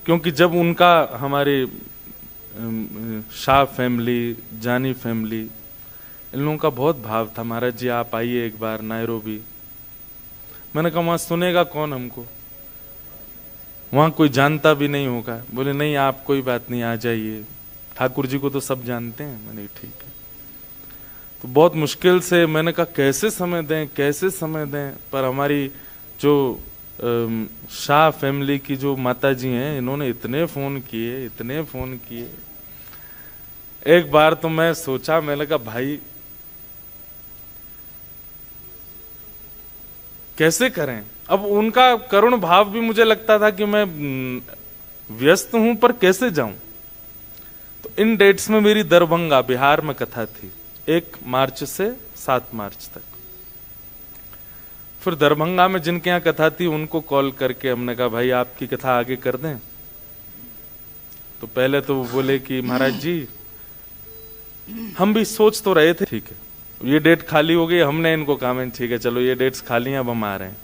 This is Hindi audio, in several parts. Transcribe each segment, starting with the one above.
क्योंकि जब उनका हमारे शाह फैमिली, जानी फैमिली, इन लोगों का बहुत भाव था, महाराज जी आप आइए एक बार नायरोबी। मैंने कहा वहां सुनेगा कौन हमको, वहां कोई जानता भी नहीं होगा। बोले नहीं आप कोई बात नहीं, आ जाइए, ठाकुर जी को तो सब जानते हैं। मैंने ठीक है। तो बहुत मुश्किल से मैंने कहा कैसे समय दें, कैसे समय दें, पर हमारी जो शाह फैमिली की जो माता जी हैं, इन्होंने इतने फोन किए, इतने फोन किए। एक बार तो मैं सोचा, मैंने कहा भाई कैसे करें। अब उनका करुण भाव भी मुझे लगता था कि मैं व्यस्त हूं पर कैसे जाऊं। तो इन डेट्स में मेरी दरभंगा बिहार में कथा थी, 1 मार्च से 7 मार्च तक। फिर दरभंगा में जिनके यहाँ कथा थी उनको कॉल करके हमने कहा भाई आपकी कथा आगे कर दें। तो पहले तो वो बोले कि महाराज जी हम भी सोच तो रहे थे, ठीक है ये डेट खाली हो गई। हमने इनको कहा ठीक है चलो ये डेट्स खाली हैं, अब हम आ रहे हैं।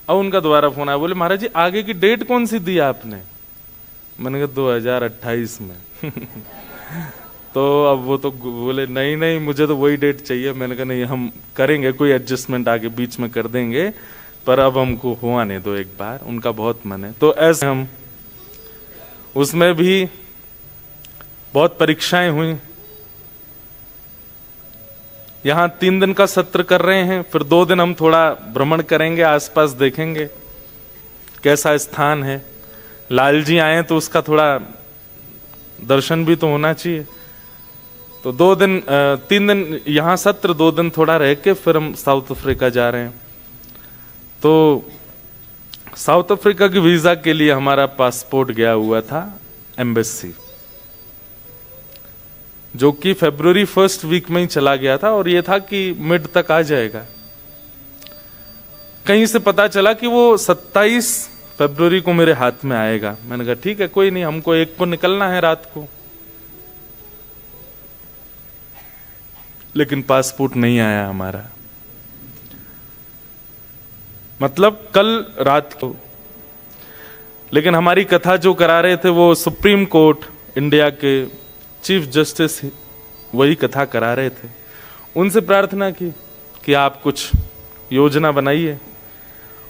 अब उनका दोबारा फोन आया, बोले महाराज जी आगे की डेट कौन सी दी आपने। मैंने कहा 2028 में तो अब वो तो बोले नहीं नहीं मुझे तो वही डेट चाहिए। मैंने कहा नहीं हम करेंगे, कोई एडजस्टमेंट आगे बीच में कर देंगे, पर अब हमको हो आने दो एक बार, उनका बहुत मन है। तो ऐसे हम उसमें भी बहुत परीक्षाएं हुई। यहां 3 दिन का सत्र कर रहे हैं, फिर 2 दिन हम थोड़ा भ्रमण करेंगे, आसपास देखेंगे कैसा स्थान है। लाल जी आए तो उसका थोड़ा दर्शन भी तो होना चाहिए। तो 3 दिन यहां सत्र, 2 दिन थोड़ा रह के फिर हम साउथ अफ्रीका जा रहे हैं। तो साउथ अफ्रीका की वीजा के लिए हमारा पासपोर्ट गया हुआ था एम्बेसी, जो कि फरवरी 1st वीक में ही चला गया था और ये था कि मिड तक आ जाएगा। कहीं से पता चला कि वो 27 फरवरी को मेरे हाथ में आएगा। मैंने कहा ठीक है कोई नहीं, हमको 1 को निकलना है रात को। लेकिन पासपोर्ट नहीं आया हमारा, मतलब कल रात को। लेकिन हमारी कथा जो करा रहे थे वो सुप्रीम कोर्ट इंडिया के चीफ जस्टिस वही कथा करा रहे थे। उनसे प्रार्थना की कि आप कुछ योजना बनाइए।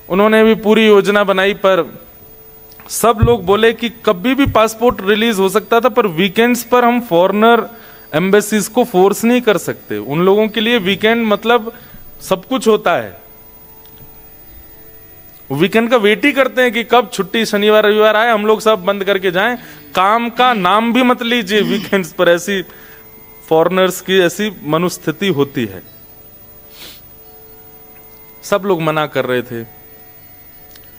उन्होंने भी पूरी योजना बनाई, पर सब लोग बोले कि कभी भी पासपोर्ट रिलीज हो सकता था, पर वीकेंड्स पर हम फॉरेनर एम्बेसीज को फोर्स नहीं कर सकते। उन लोगों के लिए वीकेंड मतलब सब कुछ होता है, वीकेंड का वेट ही करते हैं कि कब छुट्टी शनिवार रविवार आए, हम लोग सब बंद करके जाएं, काम का नाम भी मत लीजिए वीकेंड्स पर। ऐसी फॉरेनर्स की ऐसी मनोस्थिति होती है। सब लोग मना कर रहे थे।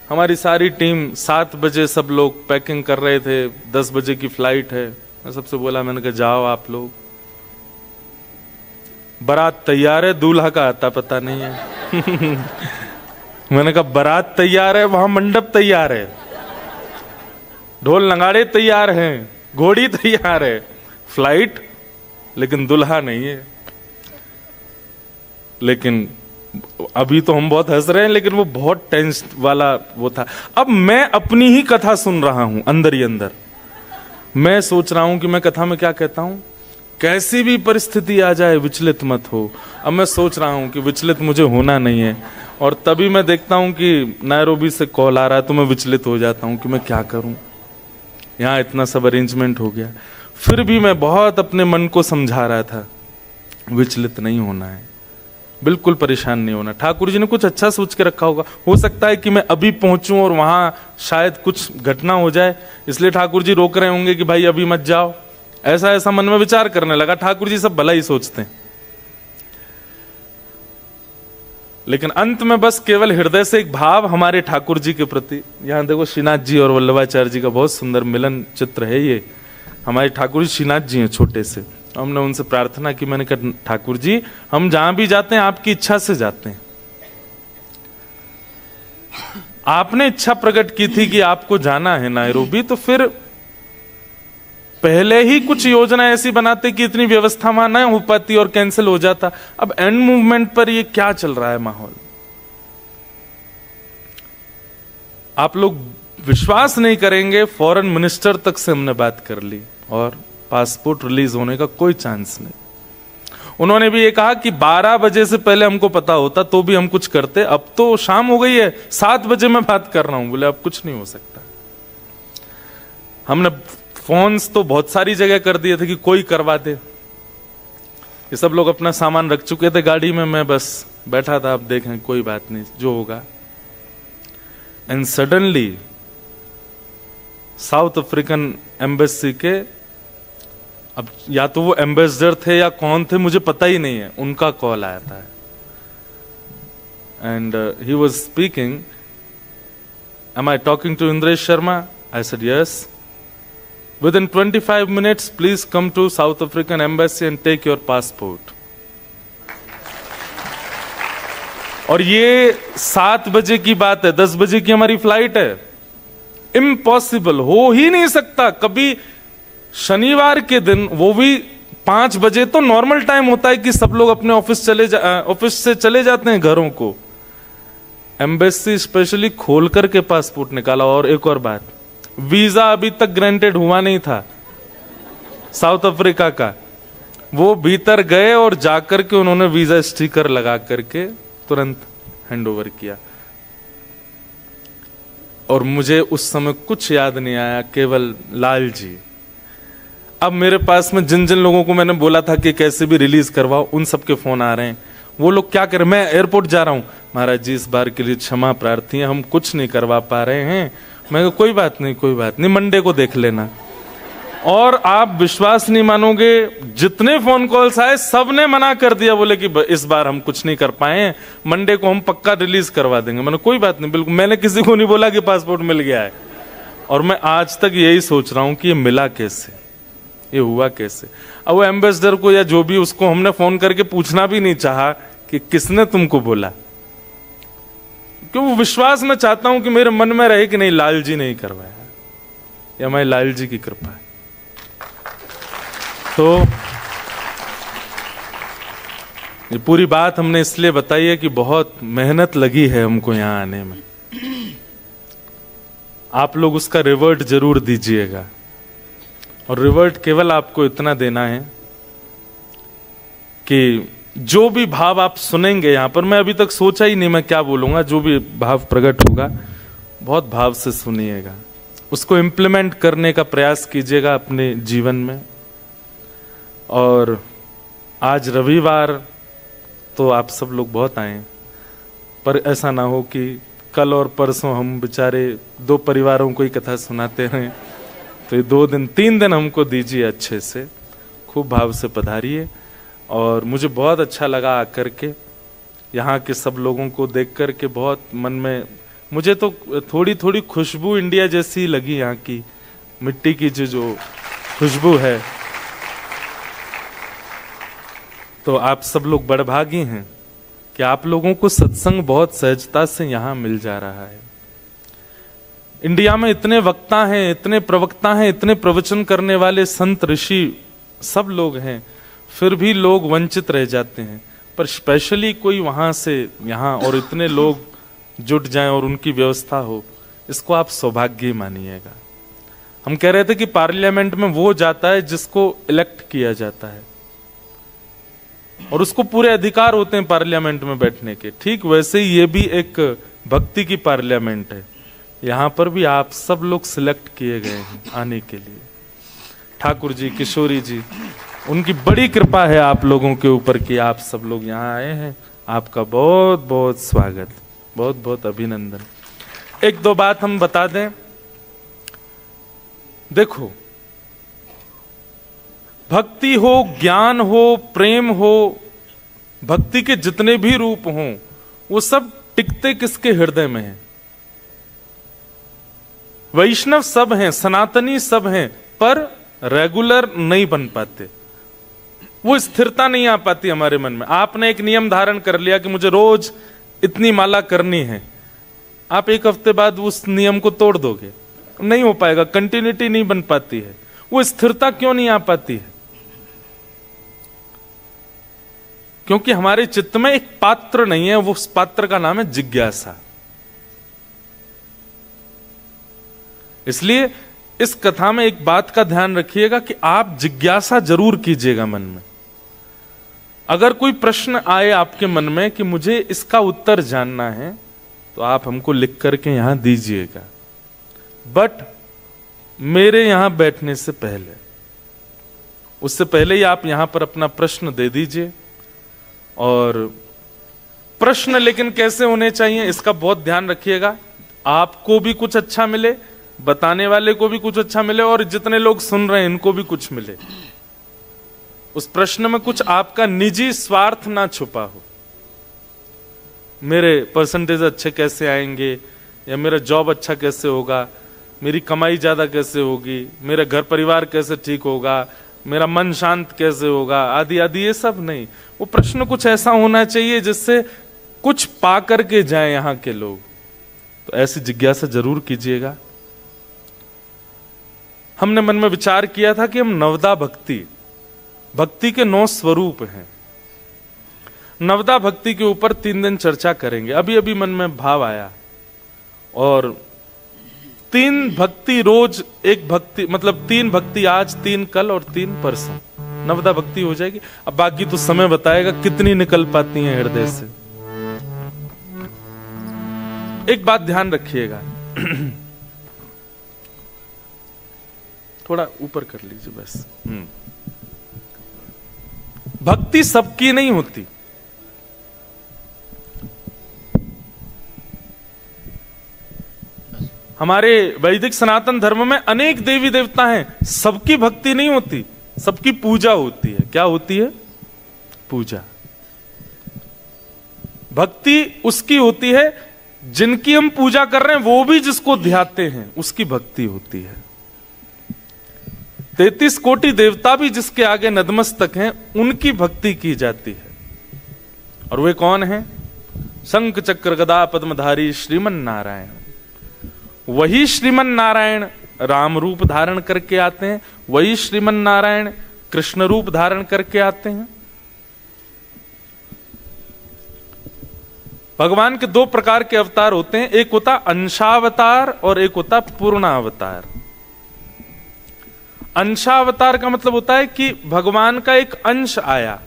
हमारी सारी टीम 7 बजे सब लोग पैकिंग कर रहे थे, 10 बजे की फ्लाइट है। मैं सबसे बोला, मैंने कहा जाओ आप लोग, बारात तैयार है, दूल्हा का आता पता नहीं है मैंने कहा बारात तैयार है, वहां मंडप तैयार है, ढोल नगाड़े तैयार हैं, घोड़ी तैयार है, फ्लाइट, लेकिन दूल्हा नहीं है। लेकिन अभी तो हम बहुत हंस रहे हैं, लेकिन वो बहुत टेंस वाला वो था। अब मैं अपनी ही कथा सुन रहा हूं अंदर ही अंदर। मैं सोच रहा हूं कि मैं कथा में क्या कहता हूं, कैसी भी परिस्थिति आ जाए विचलित मत हो। अब मैं सोच रहा हूं कि विचलित मुझे होना नहीं है, और तभी मैं देखता हूं कि नायरोबी से कॉल आ रहा है, तो मैं विचलित हो जाता हूं कि मैं क्या करूं। यहां इतना सब अरेंजमेंट हो गया, फिर भी मैं बहुत अपने मन को समझा रहा था विचलित नहीं होना है, बिल्कुल परेशान नहीं होना। ठाकुर जी ने कुछ अच्छा सोच के रखा होगा। हो सकता है कि मैं अभी पहुंचूं और वहां शायद कुछ घटना हो जाए, इसलिए ठाकुर जी रोक रहे होंगे कि भाई अभी मत जाओ। ऐसा ऐसा मन में विचार करने लगा। ठाकुर जी सब भला ही सोचते हैं, लेकिन अंत में बस केवल हृदय से एक भाव हमारे ठाकुर जी के प्रति। यहां देखो श्रीनाथ जी और वल्लभाचार्य जी का बहुत सुंदर मिलन चित्र है। ये हमारे ठाकुर जी श्रीनाथ जी हैं छोटे से। हमने उनसे प्रार्थना की, मैंने कहा ठाकुर जी हम जहां भी जाते हैं आपकी इच्छा से जाते हैं। आपने इच्छा प्रकट की थी कि आपको जाना है नायरोबी, तो फिर पहले ही कुछ योजना ऐसी बनाते कि इतनी व्यवस्था वहां न हो पाती और कैंसिल हो जाता। अब एंड मूवमेंट पर ये क्या चल रहा है माहौल। आप लोग विश्वास नहीं करेंगे, फॉरेन मिनिस्टर तक से हमने बात कर ली और पासपोर्ट रिलीज होने का कोई चांस नहीं। उन्होंने भी ये कहा कि 12 बजे से पहले हमको पता होता तो भी हम कुछ करते, अब तो शाम हो गई है, 7 बजे मैं बात कर रहा हूं। बोले अब कुछ नहीं हो सकता। हमने फोन्स तो बहुत सारी जगह कर दिए थे कि कोई करवा दे। ये सब लोग अपना सामान रख चुके थे गाड़ी में, मैं बस बैठा था, अब देखें कोई बात नहीं जो होगा। And suddenly south African embassy के, अब या तो वो एम्बेसडर थे या कौन थे मुझे पता ही नहीं है, उनका कॉल आया था and he was speaking, am I talking to Indresh Sharma? I said yes. Within 25 minutes, please come to South African Embassy and take your passport. और ये 7 बजे की बात है, 10 बजे की हमारी फ्लाइट है। इम्पॉसिबल, हो ही नहीं सकता। कभी शनिवार के दिन, वो भी 5 बजे तो नॉर्मल टाइम होता है कि सब लोग अपने ऑफिस से चले जाते हैं घरों को। एम्बेसी स्पेशली खोल करके पासपोर्ट निकाला। और एक और बात, वीजा अभी तक ग्रांटेड हुआ नहीं था साउथ अफ्रीका का। वो भीतर गए और जाकर के उन्होंने वीजा स्टिकर लगा करके तुरंत हैंडओवर किया। और मुझे उस समय कुछ याद नहीं आया, केवल लाल जी। अब मेरे पास में जिन जिन लोगों को मैंने बोला था कि कैसे भी रिलीज करवाओ, उन सबके फोन आ रहे हैं। वो लोग क्या करें, मैं एयरपोर्ट जा रहा हूं, महाराज जी इस बार के लिए क्षमा प्रार्थी हैं, हम कुछ नहीं करवा पा रहे हैं। मैं कहा कोई बात नहीं, कोई बात नहीं, मंडे को देख लेना। और आप विश्वास नहीं मानोगे, जितने फोन कॉल्स आए सब ने मना कर दिया, बोले कि इस बार हम कुछ नहीं कर पाए, मंडे को हम पक्का रिलीज करवा देंगे। मैंने कोई बात नहीं, बिल्कुल। मैंने किसी को नहीं बोला कि पासपोर्ट मिल गया है। और मैं आज तक यही सोच रहा हूं कि ये मिला कैसे, ये हुआ कैसे। अब वो एम्बेसडर को या जो भी, उसको हमने फोन करके पूछना भी नहीं चाहा कि किसने तुमको बोला, क्यों वो विश्वास मैं चाहता हूं कि मेरे मन में रहे कि नहीं, लाल जी नहीं करवाया, या हमारे लाल जी की कृपा है। तो ये पूरी बात हमने इसलिए बताई है कि बहुत मेहनत लगी है हमको यहां आने में। आप लोग उसका रिवर्ट जरूर दीजिएगा। और रिवर्ट केवल आपको इतना देना है कि जो भी भाव आप सुनेंगे यहां पर, मैं अभी तक सोचा ही नहीं मैं क्या बोलूंगा, जो भी भाव प्रकट होगा बहुत भाव से सुनिएगा, उसको इम्प्लीमेंट करने का प्रयास कीजिएगा अपने जीवन में। और आज रविवार तो आप सब लोग बहुत आए, पर ऐसा ना हो कि कल और परसों हम बेचारे 2 परिवारों को ही कथा सुनाते रहें। तो ये 2 दिन 3 दिन हमको दीजिए, अच्छे से खूब भाव से पधारिए। और मुझे बहुत अच्छा लगा आकर के, यहाँ के सब लोगों को देख कर के बहुत मन में, मुझे तो थोड़ी थोड़ी खुशबू इंडिया जैसी लगी, यहाँ की मिट्टी की जो खुशबू है। तो आप सब लोग बड़भागी हैं कि आप लोगों को सत्संग बहुत सहजता से यहाँ मिल जा रहा है। इंडिया में इतने वक्ता हैं, इतने प्रवक्ता हैं, इतने प्रवचन करने वाले संत ऋषि सब लोग हैं, फिर भी लोग वंचित रह जाते हैं। पर स्पेशली कोई वहां से यहाँ और इतने लोग जुट जाएं और उनकी व्यवस्था हो, इसको आप सौभाग्य मानिएगा। हम कह रहे थे कि पार्लियामेंट में वो जाता है जिसको इलेक्ट किया जाता है और उसको पूरे अधिकार होते हैं पार्लियामेंट में बैठने के। ठीक वैसे ही ये भी एक भक्ति की पार्लियामेंट है। यहाँ पर भी आप सब लोग सिलेक्ट किए गए हैं आने के लिए। ठाकुर जी, किशोरी जी, उनकी बड़ी कृपा है आप लोगों के ऊपर कि आप सब लोग यहाँ आए हैं। आपका बहुत बहुत स्वागत, बहुत बहुत अभिनंदन। 1-2 बात हम बता दें। देखो, भक्ति हो, ज्ञान हो, प्रेम हो, भक्ति के जितने भी रूप हों, वो सब टिकते किसके हृदय में हैं? वैष्णव सब हैं, सनातनी सब हैं, पर रेगुलर नहीं बन पाते। वो स्थिरता नहीं आ पाती हमारे मन में। आपने एक नियम धारण कर लिया कि मुझे रोज इतनी माला करनी है, आप 1 हफ्ते बाद उस नियम को तोड़ दोगे, नहीं हो पाएगा, कंटिन्यूटी नहीं बन पाती है। वो स्थिरता क्यों नहीं आ पाती है? क्योंकि हमारे चित्त में एक पात्र नहीं है, वो उस पात्र का नाम है जिज्ञासा। इसलिए इस कथा में एक बात का ध्यान रखिएगा कि आप जिज्ञासा जरूर कीजिएगा मन में। अगर कोई प्रश्न आए आपके मन में कि मुझे इसका उत्तर जानना है, तो आप हमको लिख करके यहां दीजिएगा। बट मेरे यहां बैठने से पहले, उससे पहले ही आप यहां पर अपना प्रश्न दे दीजिए। और प्रश्न लेकिन कैसे होने चाहिए इसका बहुत ध्यान रखिएगा। आपको भी कुछ अच्छा मिले, बताने वाले को भी कुछ अच्छा मिले, और जितने लोग सुन रहे हैं इनको भी कुछ मिले। उस प्रश्न में कुछ आपका निजी स्वार्थ ना छुपा हो। मेरे परसेंटेज अच्छे कैसे आएंगे, या मेरा जॉब अच्छा कैसे होगा, मेरी कमाई ज्यादा कैसे होगी, मेरा घर परिवार कैसे ठीक होगा, मेरा मन शांत कैसे होगा, आदि आदि, ये सब नहीं। वो प्रश्न कुछ ऐसा होना चाहिए जिससे कुछ पा करके जाए यहां के लोग। तो ऐसी जिज्ञासा जरूर कीजिएगा। हमने मन में विचार किया था कि हम नवदा भक्ति के 9 स्वरूप हैं। नवदा भक्ति के ऊपर 3 दिन चर्चा करेंगे। अभी अभी मन में भाव आया, और 3 भक्ति रोज, एक भक्ति मतलब 3 भक्ति आज, 3 कल और 3 परसों नवदा भक्ति हो जाएगी। अब बाकी तो समय बताएगा कितनी निकल पाती हैं हृदय से। एक बात ध्यान रखिएगा, थोड़ा ऊपर कर लीजिए बस। भक्ति सबकी नहीं होती। हमारे वैदिक सनातन धर्म में अनेक देवी देवता हैं, सबकी भक्ति नहीं होती, सबकी पूजा होती है। क्या होती है? पूजा। भक्ति उसकी होती है जिनकी हम पूजा कर रहे हैं, वो भी जिसको ध्याते हैं, उसकी भक्ति होती है। 33 कोटि देवता भी जिसके आगे नतमस्तक हैं, उनकी भक्ति की जाती है। और वे कौन हैं? शंख चक्र गदा पद्मधारी श्रीमन नारायण। वही श्रीमन नारायण राम रूप धारण करके आते हैं, वही श्रीमन नारायण कृष्ण रूप धारण करके आते हैं। भगवान के 2 प्रकार के अवतार होते हैं, एक होता अंशावतार और एक होता पूर्णावतार। अंशावतार का मतलब होता है कि भगवान का एक अंश आया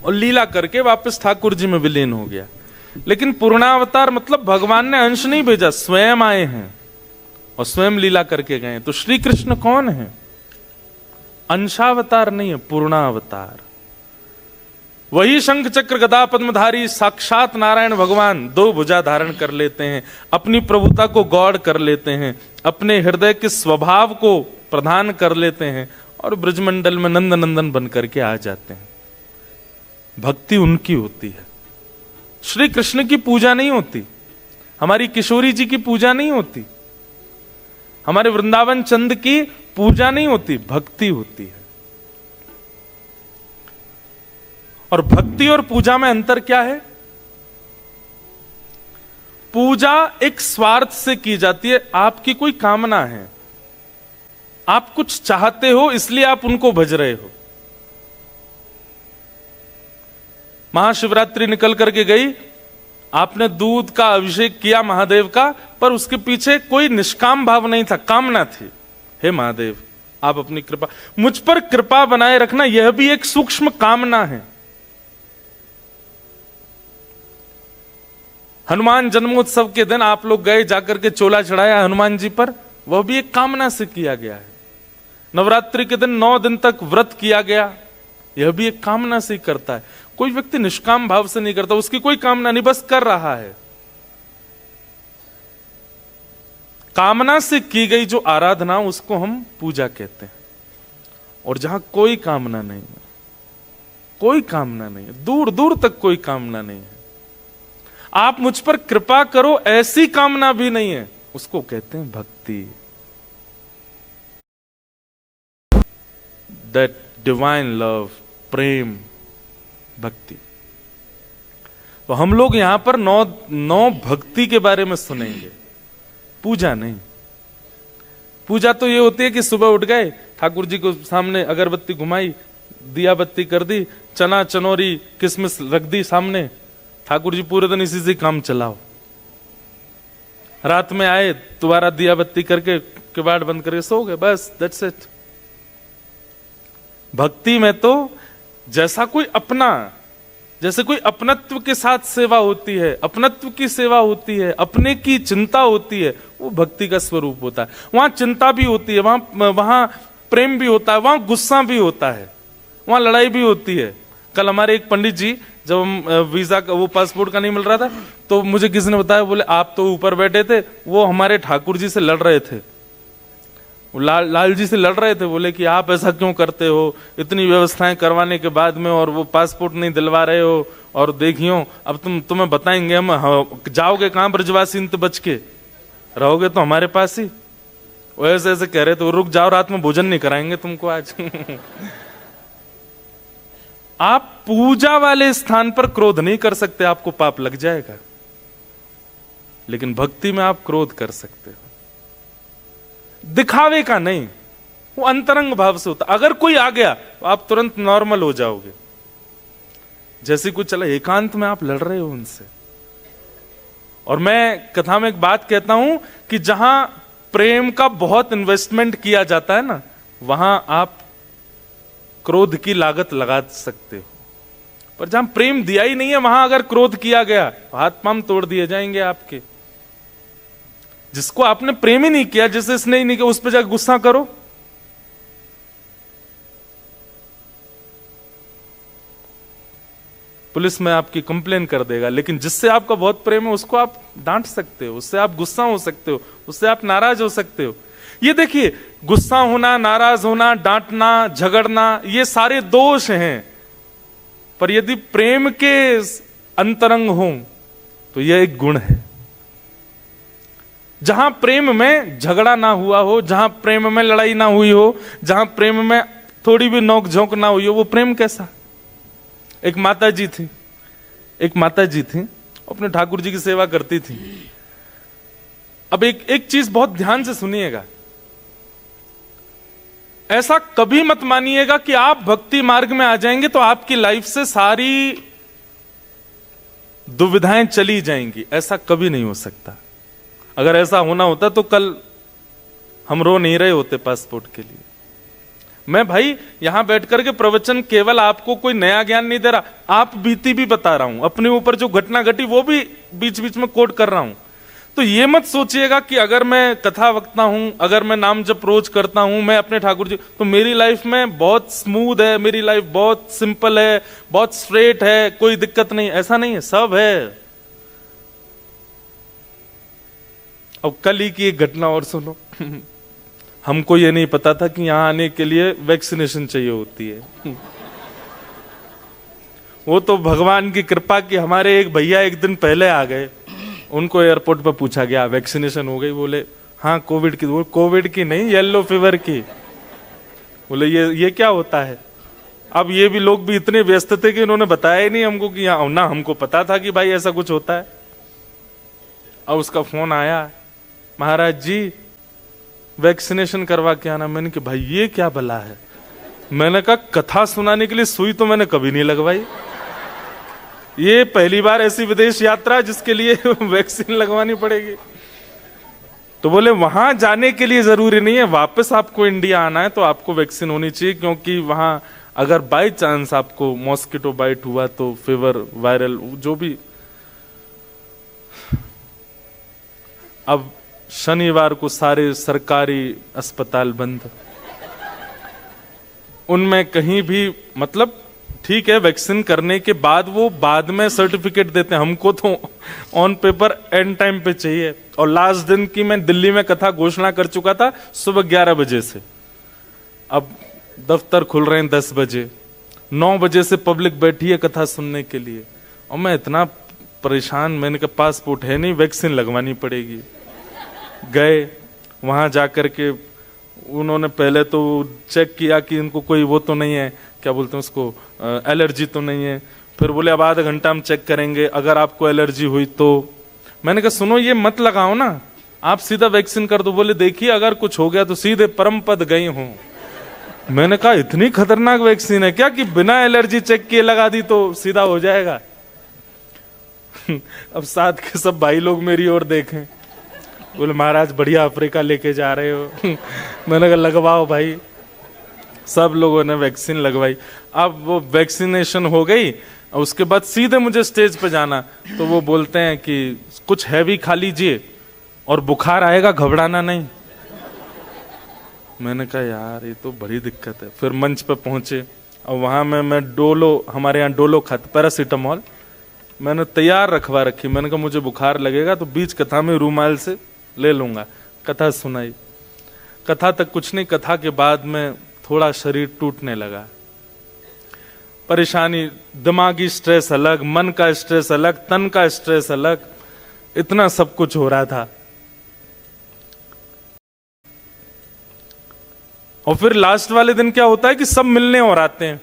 और लीला करके वापस ठाकुर जी में विलीन हो गया। लेकिन पूर्णावतार मतलब भगवान ने अंश नहीं भेजा, स्वयं आए हैं और स्वयं लीला करके गए। तो श्री कृष्ण कौन है? अंशावतार नहीं है, पूर्णावतार। वही शंख चक्र गदा पद्मधारी साक्षात नारायण भगवान 2 भुजा धारण कर लेते हैं, अपनी प्रभुता को गौड़ कर लेते हैं, अपने हृदय के स्वभाव को प्रदान कर लेते हैं और ब्रजमंडल में नंद नंदन बन करके आ जाते हैं। भक्ति उनकी होती है। श्री कृष्ण की पूजा नहीं होती, हमारी किशोरी जी की पूजा नहीं होती, हमारे वृंदावन चंद की पूजा नहीं होती, भक्ति होती है। और भक्ति और पूजा में अंतर क्या है? पूजा एक स्वार्थ से की जाती है, आपकी कोई कामना है, आप कुछ चाहते हो इसलिए आप उनको भज रहे हो। महाशिवरात्रि निकल करके गई, आपने दूध का अभिषेक किया महादेव का, पर उसके पीछे कोई निष्काम भाव नहीं था, कामना थी। हे महादेव, आप अपनी कृपा, मुझ पर कृपा बनाए रखना, यह भी एक सूक्ष्म कामना है। हनुमान जन्मोत्सव के दिन आप लोग गए, जाकर के चोला चढ़ाया हनुमान जी पर, वह भी एक कामना से किया गया है। नवरात्रि के दिन 9 दिन तक व्रत किया गया, यह भी एक कामना से ही करता है। कोई व्यक्ति निष्काम भाव से नहीं करता, उसकी कोई कामना नहीं, बस कर रहा है। कामना से की गई जो आराधना, उसको हम पूजा कहते हैं। और जहां कोई कामना नहीं है, कोई कामना नहीं है, दूर दूर तक कोई कामना नहीं है, आप मुझ पर कृपा करो ऐसी कामना भी नहीं है, उसको कहते हैं भक्ति। दैट डिवाइन लव, प्रेम, भक्ति। तो हम लोग यहां पर नौ भक्ति के बारे में सुनेंगे, पूजा नहीं। पूजा तो ये होती है कि सुबह उठ गए, ठाकुर जी को सामने अगरबत्ती घुमाई, दिया बत्ती कर दी, चना चनौरी किसमिस रख दी सामने, ठाकुर जी पूरे दिन इसी से काम चलाओ, रात में आए, दोबारा दिया बत्ती करके किवाड़ बंद करके सो गए, बस दैट्स इट। भक्ति में तो जैसे कोई अपनत्व के साथ सेवा होती है, अपनत्व की सेवा होती है, अपने की चिंता होती है, वो भक्ति का स्वरूप होता है। वहां चिंता भी होती है, वहां प्रेम भी होता है, वहां गुस्सा भी होता है, वहां लड़ाई भी होती है। कल हमारे एक पंडित जी, जब हम वीजा का वो पासपोर्ट का नहीं मिल रहा था, तो मुझे किसी ने बताया, बोले आप तो ऊपर बैठे थे, वो हमारे ठाकुर जी से लड़ रहे थे, लाल जी से लड़ रहे थे। बोले कि आप ऐसा क्यों करते हो, इतनी व्यवस्थाएं करवाने के बाद में, और वो पासपोर्ट नहीं दिलवा रहे हो, और देखियो अब तुम्हें बताएंगे हम, जाओगे कहां ब्रजवासी इंत बच के, रहोगे तो हमारे पास ही। वो ऐसे ऐसे कह रहे थे, रुक जाओ, रात में भोजन नहीं कराएंगे तुमको आज। आप पूजा वाले स्थान पर क्रोध नहीं कर सकते, आपको पाप लग जाएगा, लेकिन भक्ति में आप क्रोध कर सकते हो, दिखावे का नहीं, वो अंतरंग भाव से होता। अगर कोई आ गया तो आप तुरंत नॉर्मल हो जाओगे, जैसे कुछ चला, एकांत में आप लड़ रहे हो उनसे। और मैं कथा में एक बात कहता हूं कि जहां प्रेम का बहुत इन्वेस्टमेंट किया जाता है ना, वहां आप क्रोध की लागत लगा सकते हो, पर जहां प्रेम दिया ही नहीं है, वहां अगर क्रोध किया गया तो हाथ पांव तोड़ दिए जाएंगे आपके। जिसको आपने प्रेम ही नहीं किया, जिसे इसने ही नहीं किया, उस पर जाकर गुस्सा करो। पुलिस में आपकी कंप्लेन कर देगा, लेकिन जिससे आपका बहुत प्रेम है उसको आप डांट सकते हो, उससे आप गुस्सा हो सकते हो, उससे आप नाराज हो सकते हो। ये देखिए, गुस्सा होना, नाराज होना, डांटना, झगड़ना, ये सारे दोष हैं, पर यदि प्रेम के अंतरंग हो तो यह एक गुण है। जहां प्रेम में झगड़ा ना हुआ हो, जहां प्रेम में लड़ाई ना हुई हो, जहां प्रेम में थोड़ी भी नोक झोंक ना हुई हो, वो प्रेम कैसा? एक माता जी थी, अपने ठाकुर जी की सेवा करती थी। अब एक चीज बहुत ध्यान से सुनिएगा, ऐसा कभी मत मानिएगा कि आप भक्ति मार्ग में आ जाएंगे तो आपकी लाइफ से सारी दुविधाएं चली जाएंगी, ऐसा कभी नहीं हो सकता। अगर ऐसा होना होता तो कल हम रो नहीं रहे होते पासपोर्ट के लिए। मैं भाई यहां बैठकर के प्रवचन केवल आपको कोई नया ज्ञान नहीं दे रहा, आप बीती भी बता रहा हूं, अपने ऊपर जो घटना घटी वो भी बीच बीच में कोट कर रहा हूं। तो ये मत सोचिएगा कि अगर मैं कथा वक्ता हूं, अगर मैं नाम जप रोज करता हूं, मैं अपने ठाकुर जी, तो मेरी लाइफ में बहुत स्मूथ है, मेरी लाइफ बहुत सिंपल है, बहुत स्ट्रेट है, कोई दिक्कत नहीं। ऐसा नहीं है, सब है। अब कल ही की एक घटना और सुनो। हमको ये नहीं पता था कि यहां आने के लिए वैक्सीनेशन चाहिए होती है। वो तो भगवान की कृपा कि हमारे एक भैया एक दिन पहले आ गए, उनको एयरपोर्ट पर पूछा गया वैक्सीनेशन हो गई? बोले हाँ कोविड की। कोविड की नहीं, येलो फीवर की। बोले ये क्या होता है? अब ये भी लोग भी इतने व्यस्त थे कि इन्होंने बताया ही नहीं हमको कि यहाँ ना, हमको पता था कि भाई ऐसा कुछ होता है। अब उसका फोन आया, महाराज जी वैक्सीनेशन करवा के आना। मैंने कहा भाई ये क्या भला है? मैंने कहा कथा सुनाने के लिए सुई तो मैंने कभी नहीं लगवाई, ये पहली बार ऐसी विदेश यात्रा जिसके लिए वैक्सीन लगवानी पड़ेगी। तो बोले वहां जाने के लिए जरूरी नहीं है, वापस आपको इंडिया आना है तो आपको वैक्सीन होनी चाहिए, क्योंकि वहां अगर बाय चांस आपको मॉस्किटो बाइट हुआ तो फीवर, वायरल जो भी। अब शनिवार को सारे सरकारी अस्पताल बंद, उनमें कहीं भी, मतलब ठीक है वैक्सीन करने के बाद वो बाद में सर्टिफिकेट देते हैं, हमको तो ऑन पेपर एंड टाइम पे चाहिए। और लास्ट दिन की मैं दिल्ली में कथा घोषणा कर चुका था सुबह 11 बजे से, अब दफ्तर खुल रहे हैं 10 बजे, 9 बजे से पब्लिक बैठी है कथा सुनने के लिए, और मैं इतना परेशान। मैंने कहा पासपोर्ट है नहीं, वैक्सीन लगवानी पड़ेगी। गए वहां जाकर के उन्होंने पहले तो चेक किया कि इनको कोई वो तो नहीं है, क्या बोलते हैं उसको, एलर्जी तो नहीं है। फिर बोले अब आधा घंटा हम चेक करेंगे, अगर आपको एलर्जी हुई तो। मैंने कहा सुनो ये मत लगाओ ना, आप सीधा वैक्सीन कर दो। बोले देखिए अगर कुछ हो गया तो सीधे परम पद गई हूं। मैंने कहा इतनी खतरनाक वैक्सीन है क्या कि बिना एलर्जी चेक किए लगा दी तो सीधा हो जाएगा? अब साथ के सब भाई लोग मेरी ओर देखें, बोले महाराज बढ़िया अफ्रीका लेके जा रहे हो। मैंने कहा लगवाओ भाई। सब लोगों ने वैक्सीन लगवाई। अब वो वैक्सीनेशन हो गई, उसके बाद सीधे मुझे स्टेज पे जाना, तो वो बोलते हैं कि कुछ हैवी खा लीजिए और बुखार आएगा, घबराना नहीं। मैंने कहा यार ये तो बड़ी दिक्कत है। फिर मंच पे पहुंचे और वहां मैं डोलो, हमारे यहाँ डोलो खाते, पैरासीटामोल मैंने तैयार रखवा रखी। मैंने कहा मुझे बुखार लगेगा तो बीच कथा में रूमाल से ले लूंगा। कथा सुनाई। कथा तक कुछ नहीं, कथा के बाद में थोड़ा शरीर टूटने लगा। परेशानी, दिमागी स्ट्रेस अलग, मन का स्ट्रेस अलग, तन का स्ट्रेस अलग, इतना सब कुछ हो रहा था। और फिर लास्ट वाले दिन क्या होता है कि सब मिलने और आते हैं,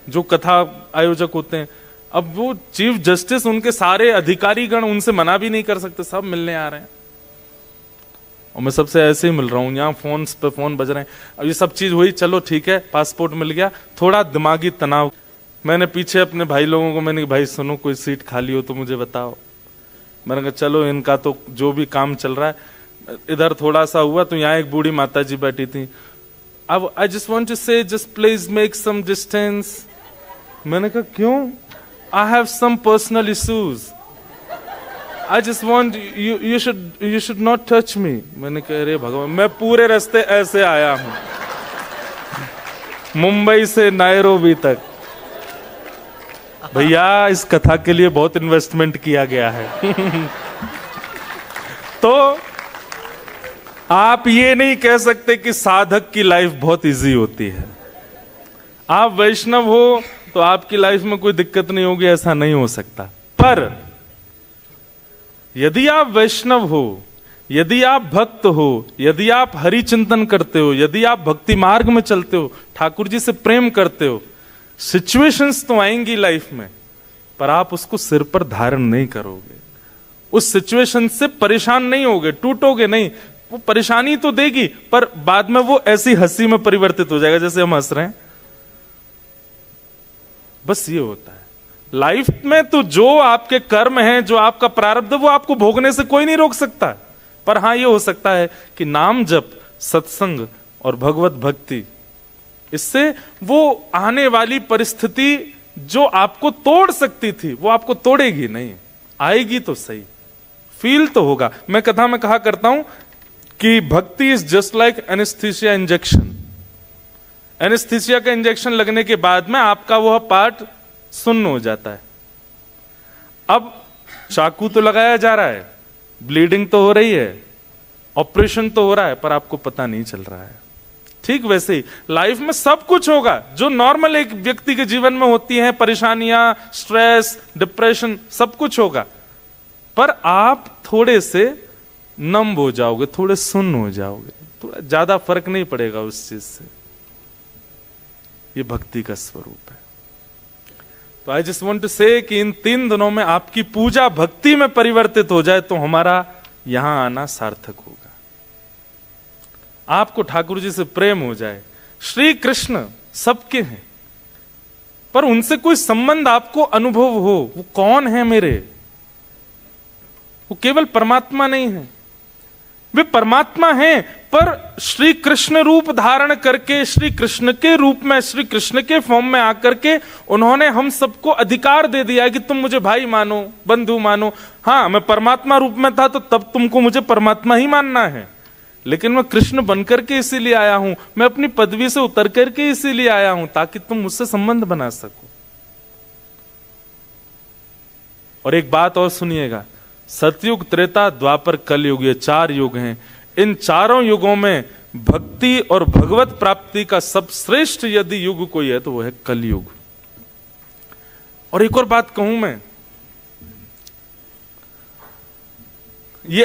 जो कथा आयोजक होते हैं। अब वो चीफ जस्टिस, उनके सारे अधिकारी गण, उनसे मना भी नहीं कर सकते, सब मिलने आ रहे हैं। और मैं सबसे ऐसे ही मिल रहा हूं, यहाँ फोन पे फोन बज रहे हैं। अब ये सब चीज हुई, चलो ठीक है, पासपोर्ट मिल गया, थोड़ा दिमागी तनाव। मैंने पीछे अपने भाई लोगों को, मैंने भाई सुनो कोई सीट खाली हो तो मुझे बताओ। मैंने कहा चलो इनका तो जो भी काम चल रहा है। इधर थोड़ा सा हुआ तो यहाँ एक बूढ़ी माता जी बैठी थी। अब I just want to say just please make some distance. मैंने कहा क्यों? I have some personal issues, I just want you should not touch me. मैंने कहा अरे भगवान, मैं पूरे रास्ते ऐसे आया हूं मुंबई से नायरोबी तक। भैया इस कथा के लिए बहुत इन्वेस्टमेंट किया गया है। तो आप ये नहीं कह सकते कि साधक की लाइफ बहुत इजी होती है। आप वैष्णव हो तो आपकी लाइफ में कोई दिक्कत नहीं होगी, ऐसा नहीं हो सकता। पर यदि आप वैष्णव हो, यदि आप भक्त हो, यदि आप हरि चिंतन करते हो, यदि आप भक्ति मार्ग में चलते हो, ठाकुर जी से प्रेम करते हो, सिचुएशंस तो आएंगी लाइफ में, पर आप उसको सिर पर धारण नहीं करोगे। उस सिचुएशन से परेशान नहीं होगे, टूटोगे नहीं। वो परेशानी तो देगी, पर बाद में वो ऐसी हंसी में परिवर्तित हो जाएगा जैसे हम हंस रहे हैं। बस ये होता है लाइफ में। तो जो आपके कर्म हैं, जो आपका प्रारब्ध, वो आपको भोगने से कोई नहीं रोक सकता। पर हां ये हो सकता है कि नाम जप, सत्संग और भगवत भक्ति, इससे वो आने वाली परिस्थिति जो आपको तोड़ सकती थी वो आपको तोड़ेगी नहीं। आएगी तो सही, फील तो होगा। मैं कथा में कहा करता हूं कि भक्ति is just like anaesthesia injection. Anaesthesia का इंजेक्शन लगने के बाद में आपका वह पार्ट सुन्न हो जाता है। अब चाकू तो लगाया जा रहा है, ब्लीडिंग तो हो रही है, ऑपरेशन तो हो रहा है, पर आपको पता नहीं चल रहा है। ठीक वैसे ही लाइफ में सब कुछ होगा जो नॉर्मल एक व्यक्ति के जीवन में होती हैं, परेशानियां, स्ट्रेस, डिप्रेशन, सब कुछ होगा। पर आप थोड़े से नम हो जाओगे, थोड़े सुन्न हो जाओगे, थोड़ा ज्यादा फर्क नहीं पड़ेगा उस चीज से। ये भक्ति का स्वरूप है। तो आई जस्ट वांट टू से कि इन 3 दिनों में आपकी पूजा भक्ति में परिवर्तित हो जाए तो हमारा यहां आना सार्थक होगा। आपको ठाकुर जी से प्रेम हो जाए। श्री कृष्ण सबके हैं, पर उनसे कोई संबंध आपको अनुभव हो, वो कौन है मेरे? वो केवल परमात्मा नहीं है, वे परमात्मा हैं, पर श्री कृष्ण रूप धारण करके, श्री कृष्ण के रूप में, श्री कृष्ण के फॉर्म में आकर के उन्होंने हम सबको अधिकार दे दिया है कि तुम मुझे भाई मानो, बंधु मानो। हाँ, मैं परमात्मा रूप में था तो तब तुमको मुझे परमात्मा ही मानना है, लेकिन मैं कृष्ण बनकर के इसीलिए आया हूं, मैं अपनी पदवी से उतर करके इसीलिए आया हूं ताकि तुम मुझसे संबंध बना सको। और एक बात और सुनिएगा, सतयुग, त्रेता, द्वापर, कलयुग, ये 4 युग हैं। इन चारों युगों में भक्ति और भगवत प्राप्ति का सबश्रेष्ठ यदि युग कोई है तो वो है कलयुग। और एक और बात कहूं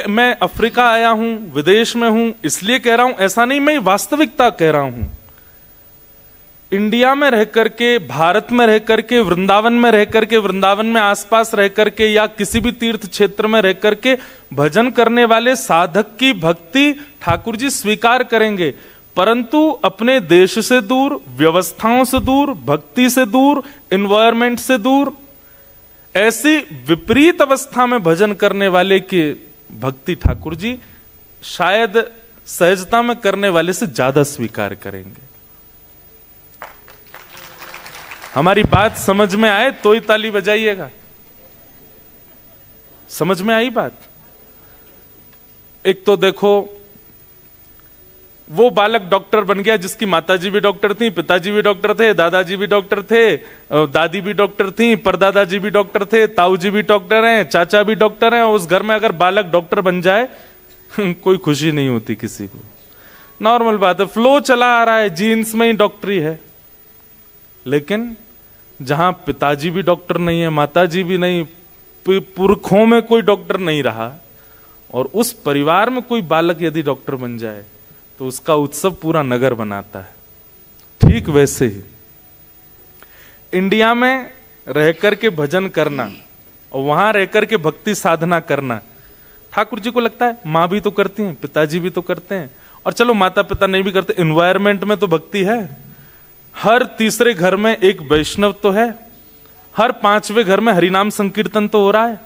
मैं अफ्रीका आया हूं, विदेश में हूं इसलिए कह रहा हूं, ऐसा नहीं, मैं वास्तविकता कह रहा हूं। इंडिया में रह करके, भारत में रह करके, वृंदावन में रह करके, वृंदावन में आसपास रह करके, या किसी भी तीर्थ क्षेत्र में रह करके भजन करने वाले साधक की भक्ति ठाकुर जी स्वीकार करेंगे, परंतु अपने देश से दूर, व्यवस्थाओं से दूर, भक्ति से दूर, एनवायरमेंट से दूर, ऐसी विपरीत अवस्था में भजन करने वाले की भक्ति ठाकुर जी शायद सहजता में करने वाले से ज्यादा स्वीकार करेंगे। हमारी बात समझ में आए तो ही ताली बजाइएगा। समझ में आई बात? एक तो देखो, वो बालक डॉक्टर बन गया जिसकी माताजी भी डॉक्टर थी, पिताजी भी डॉक्टर थे, दादाजी भी डॉक्टर थे, दादी भी डॉक्टर थी, परदादाजी भी डॉक्टर थे, ताऊ जी भी डॉक्टर हैं, चाचा भी डॉक्टर हैं। उस घर में अगर बालक डॉक्टर बन जाए कोई खुशी नहीं होती किसी को। नॉर्मल बात है, फ्लो चला आ रहा है, जीन्स में ही डॉक्टरी है। लेकिन जहां पिताजी भी डॉक्टर नहीं है, माताजी भी नहीं, पुरखों में कोई डॉक्टर नहीं रहा, और उस परिवार में कोई बालक यदि डॉक्टर बन जाए तो उसका उत्सव पूरा नगर बनाता है। ठीक वैसे ही इंडिया में रहकर के भजन करना और वहां रहकर के भक्ति साधना करना, ठाकुर जी को लगता है माँ भी तो करती हैं, पिताजी भी तो करते हैं, और चलो माता पिता नहीं भी करते, एनवायरमेंट में तो भक्ति है। हर तीसरे घर में एक वैष्णव तो है, हर पांचवें घर में हरिनाम संकीर्तन तो हो रहा है।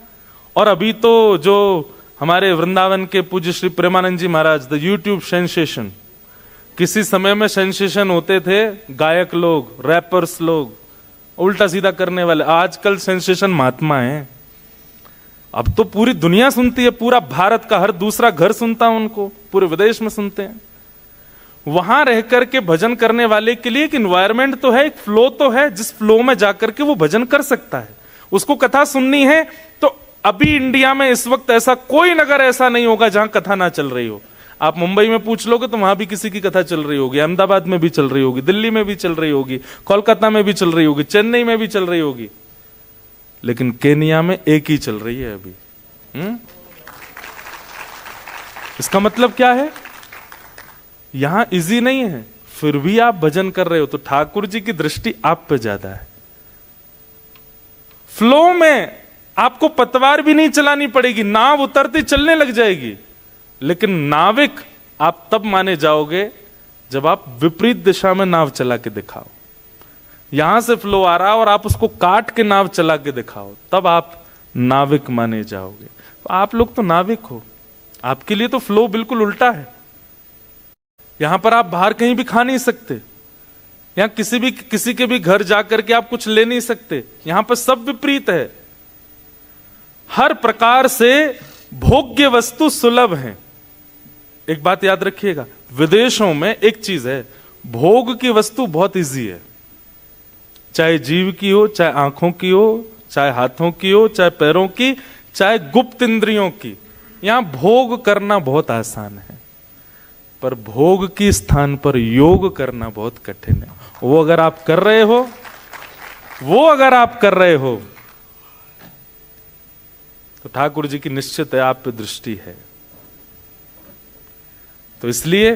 और अभी तो जो हमारे वृंदावन के पूज्य श्री प्रेमानंद जी महाराज, द यूट्यूब सेंसेशन, किसी समय में सेंसेशन होते थे गायक लोग, रैपर्स लोग, उल्टा सीधा करने वाले, आजकल सेंसेशन महात्मा हैं। अब तो पूरी दुनिया सुनती है, पूरा भारत का हर दूसरा घर सुनता है उनको, पूरे विदेश में सुनते हैं। वहां रह करके भजन करने वाले के लिए एक एनवायरमेंट तो है, एक फ्लो तो है, जिस फ्लो में जाकर के वो भजन कर सकता है। उसको कथा सुननी है तो अभी इंडिया में इस वक्त ऐसा कोई नगर ऐसा नहीं होगा जहां कथा ना चल रही हो। आप मुंबई में पूछ लोगे तो वहां भी किसी की कथा चल रही होगी, अहमदाबाद में भी चल रही होगी, दिल्ली में भी चल रही होगी, कोलकाता में भी चल रही होगी, चेन्नई में भी चल रही होगी, लेकिन केनिया में एक ही चल रही है अभी। इसका मतलब क्या है? यहां इजी नहीं है, फिर भी आप भजन कर रहे हो, तो ठाकुर जी की दृष्टि आप पे ज्यादा है। फ्लो में आपको पतवार भी नहीं चलानी पड़ेगी, नाव उतरती चलने लग जाएगी। लेकिन नाविक आप तब माने जाओगे जब आप विपरीत दिशा में नाव चला के दिखाओ। यहां से फ्लो आ रहा और आप उसको काट के नाव चला के दिखाओ, तब आप नाविक माने जाओगे। तो आप लोग तो नाविक हो, आपके लिए तो फ्लो बिल्कुल उल्टा है। यहां पर आप बाहर कहीं भी खा नहीं सकते, यहां किसी के भी घर जाकर के आप कुछ ले नहीं सकते, यहां पर सब विपरीत है। हर प्रकार से भोग्य वस्तु सुलभ है। एक बात याद रखिएगा, विदेशों में एक चीज है, भोग की वस्तु बहुत इजी है, चाहे जीव की हो, चाहे आंखों की हो, चाहे हाथों की हो, चाहे पैरों की, चाहे गुप्त इंद्रियों की। यहां भोग करना बहुत आसान है, पर भोग की स्थान पर योग करना बहुत कठिन है। वो अगर आप कर रहे हो तो ठाकुर जी की निश्चित है आप पे दृष्टि है। तो इसलिए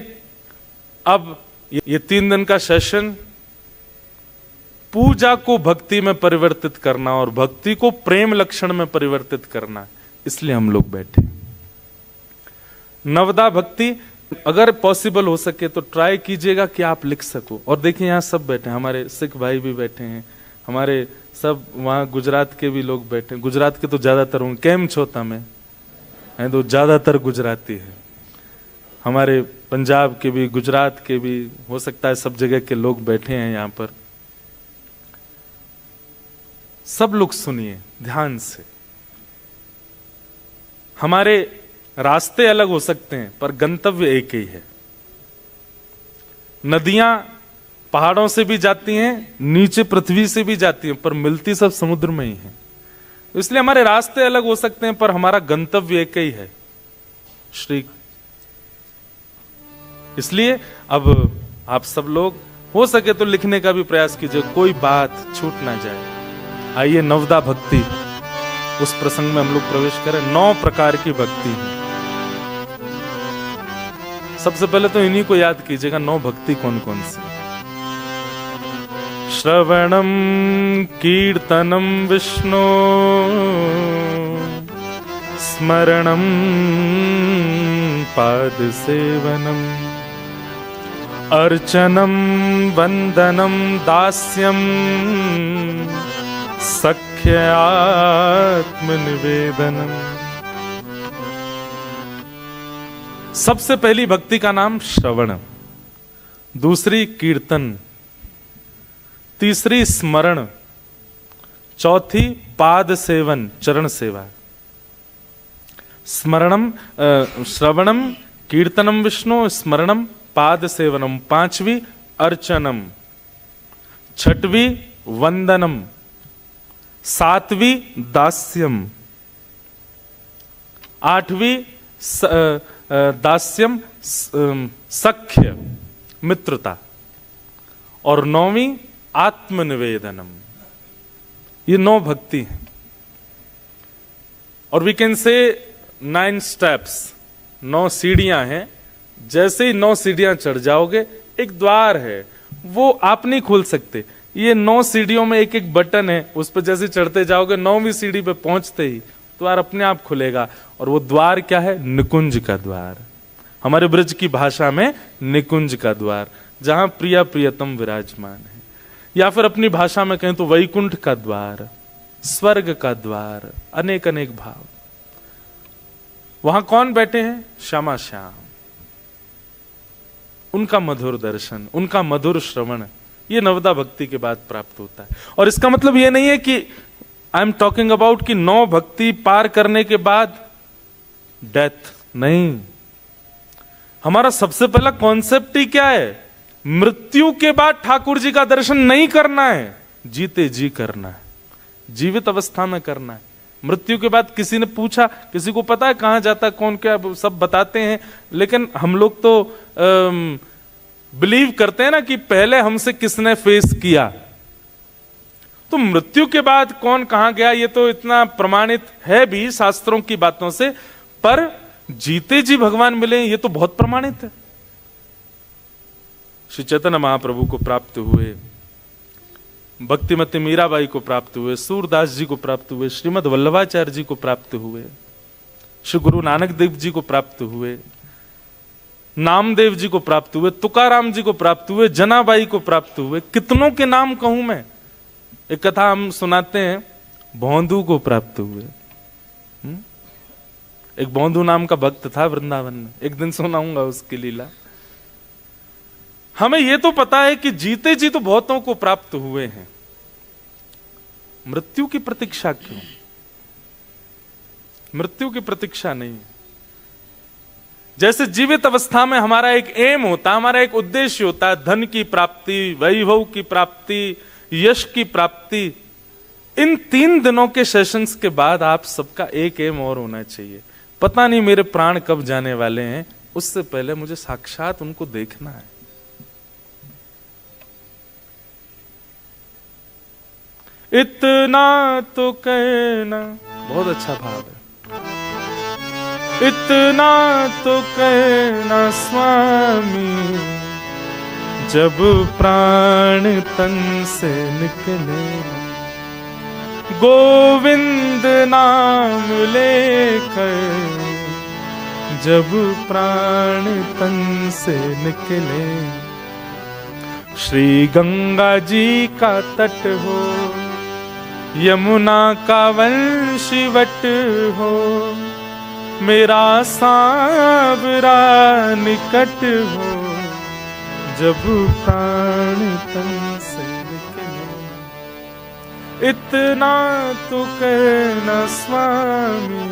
अब ये 3 दिन का सेशन पूजा को भक्ति में परिवर्तित करना और भक्ति को प्रेम लक्षण में परिवर्तित करना, इसलिए हम लोग बैठे। नवदा भक्ति अगर पॉसिबल हो सके तो ट्राई कीजिएगा कि आप लिख सको। और देखिए यहां सब बैठे हैं, हमारे सिख भाई भी बैठे हैं, हमारे सब वहां गुजरात के भी लोग बैठे हैं। गुजरात के तो ज्यादातर होंगे, केम छोता में है तो ज्यादातर गुजराती है। हमारे पंजाब के भी, गुजरात के भी, हो सकता है सब जगह के लोग बैठे हैं यहां पर। सब लोग सुनिए ध्यान से। हमारे रास्ते अलग हो सकते हैं पर गंतव्य एक ही है। नदियां पहाड़ों से भी जाती हैं, नीचे पृथ्वी से भी जाती हैं, पर मिलती सब समुद्र में ही है। इसलिए हमारे रास्ते अलग हो सकते हैं पर हमारा गंतव्य एक ही है, श्री। इसलिए अब आप सब लोग हो सके तो लिखने का भी प्रयास कीजिए, कोई बात छूट ना जाए। आइए नवदा भक्ति, उस प्रसंग में हम लोग प्रवेश करें। 9 प्रकार की भक्ति है। सबसे पहले तो इन्हीं को याद कीजिएगा, 9 भक्ति कौन कौन सी। श्रवणम कीर्तनम विष्णु, स्मरणम पाद सेवनम, अर्चनम वंदनम दास्यम, सख्य आत्मनिवेदनम। सबसे पहली भक्ति का नाम श्रवण, दूसरी कीर्तन, तीसरी स्मरण, चौथी पाद सेवन, चरण सेवा। स्मरणम श्रवणम, कीर्तनम विष्णु, स्मरणम, पाद सेवनम, पांचवी अर्चनम, छठवीं वंदनम, सातवीं दास्यम, आठवीं दास्यम सख्य मित्रता, और नौवीं आत्मनिवेदनम। ये 9 भक्ति हैं। और वी कैन से 9 स्टेप्स, 9 सीढ़ियां हैं। जैसे ही 9 सीढ़ियां चढ़ जाओगे, एक द्वार है, वो आप नहीं खोल सकते। ये 9 सीढ़ियों में एक एक बटन है, उस पर जैसे चढ़ते जाओगे 9वीं सीढ़ी पे पहुंचते ही द्वार अपने आप खुलेगा। और वो द्वार क्या है? निकुंज का द्वार। हमारे ब्रज की भाषा में निकुंज का द्वार, जहां प्रिया प्रियतम विराजमान है। या फिर अपनी भाषा में कहें तो वैकुंठ का द्वार, स्वर्ग का द्वार, अनेक अनेक भाव। वहां कौन बैठे हैं? श्यामा श्याम। उनका मधुर दर्शन, उनका मधुर श्रवण, ये नवदा भक्ति के बाद प्राप्त होता है। और इसका मतलब ये नहीं है कि आई एम टॉकिंग अबाउट कि 9 भक्ति पार करने के बाद डेथ, नहीं। हमारा सबसे पहला कॉन्सेप्ट ही क्या है? मृत्यु के बाद ठाकुर जी का दर्शन नहीं करना है, जीते जी करना है, जीवित अवस्था में करना है। मृत्यु के बाद किसी ने पूछा, किसी को पता है कहां जाता है, कौन क्या, सब बताते हैं, लेकिन हम लोग तो बिलीव करते हैं ना कि पहले हमसे किसने फेस किया। तो मृत्यु के बाद कौन कहां गया, ये तो इतना प्रमाणित है भी शास्त्रों की बातों से, पर जीते जी भगवान मिले ये तो बहुत प्रमाणित है। श्री चैतन्य महाप्रभु को प्राप्त हुए, भक्तिमती मीराबाई को प्राप्त हुए, सूरदास जी को प्राप्त हुए, श्रीमद वल्लभाचार्य जी को प्राप्त हुए, श्री गुरु नानक देव जी को प्राप्त हुए, नामदेव जी को प्राप्त हुए, तुकाराम जी को प्राप्त हुए, जनाबाई को प्राप्त हुए। कितनों के नाम कहूं मैं? एक कथा हम सुनाते हैं, भौंदू को प्राप्त हुए। एक भौंदू नाम का भक्त था वृंदावन में, एक दिन सुनाऊंगा उसकी लीला। हमें यह तो पता है कि जीते जी तो बहुतों को प्राप्त हुए हैं, मृत्यु की प्रतीक्षा क्यों? मृत्यु की प्रतीक्षा नहीं। जैसे जीवित अवस्था में हमारा एक एम होता, हमारा एक उद्देश्य होता है, धन की प्राप्ति, वैभव की प्राप्ति, यश की प्राप्ति। इन 3 दिनों के सेशंस के बाद आप सबका एक एम और होना चाहिए, पता नहीं मेरे प्राण कब जाने वाले हैं, उससे पहले मुझे साक्षात उनको देखना है। इतना तो कहना, बहुत अच्छा भाव है। इतना तो कहना स्वामी, जब प्राण तन से निकले, गोविंद नाम लेकर, जब प्राण तन से निकले। श्री गंगा जी का तट हो, यमुना का वंशीवट हो, मेरा सांवरा निकट हो, जब प्राण तन से निकले। इतना तो कहना स्वामी,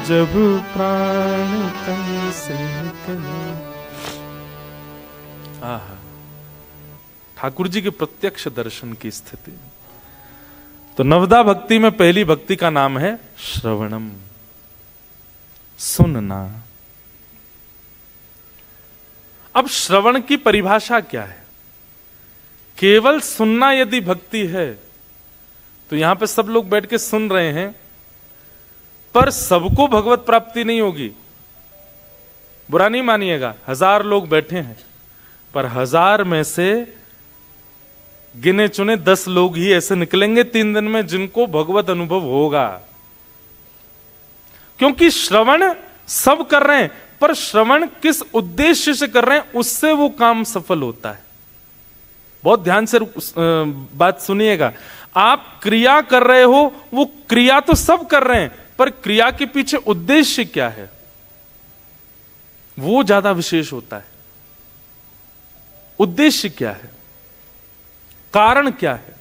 जब प्राण तन से निकले। आहा, ठाकुर जी के प्रत्यक्ष दर्शन की स्थिति। तो नवदा भक्ति में पहली भक्ति का नाम है श्रवणम, सुनना। अब श्रवण की परिभाषा क्या है? केवल सुनना यदि भक्ति है तो यहां पे सब लोग बैठ के सुन रहे हैं, पर सबको भगवत प्राप्ति नहीं होगी। बुरा नहीं मानिएगा, 1000 लोग बैठे हैं, पर 1000 में से गिने चुने 10 लोग ही ऐसे निकलेंगे 3 दिन में जिनको भगवत अनुभव होगा। क्योंकि श्रवण सब कर रहे हैं, पर श्रवण किस उद्देश्य से कर रहे हैं, उससे वो काम सफल होता है। बहुत ध्यान से बात सुनिएगा। आप क्रिया कर रहे हो, वो क्रिया तो सब कर रहे हैं, पर क्रिया के पीछे उद्देश्य क्या है? वो ज्यादा विशेष होता है। उद्देश्य क्या है, कारण क्या है?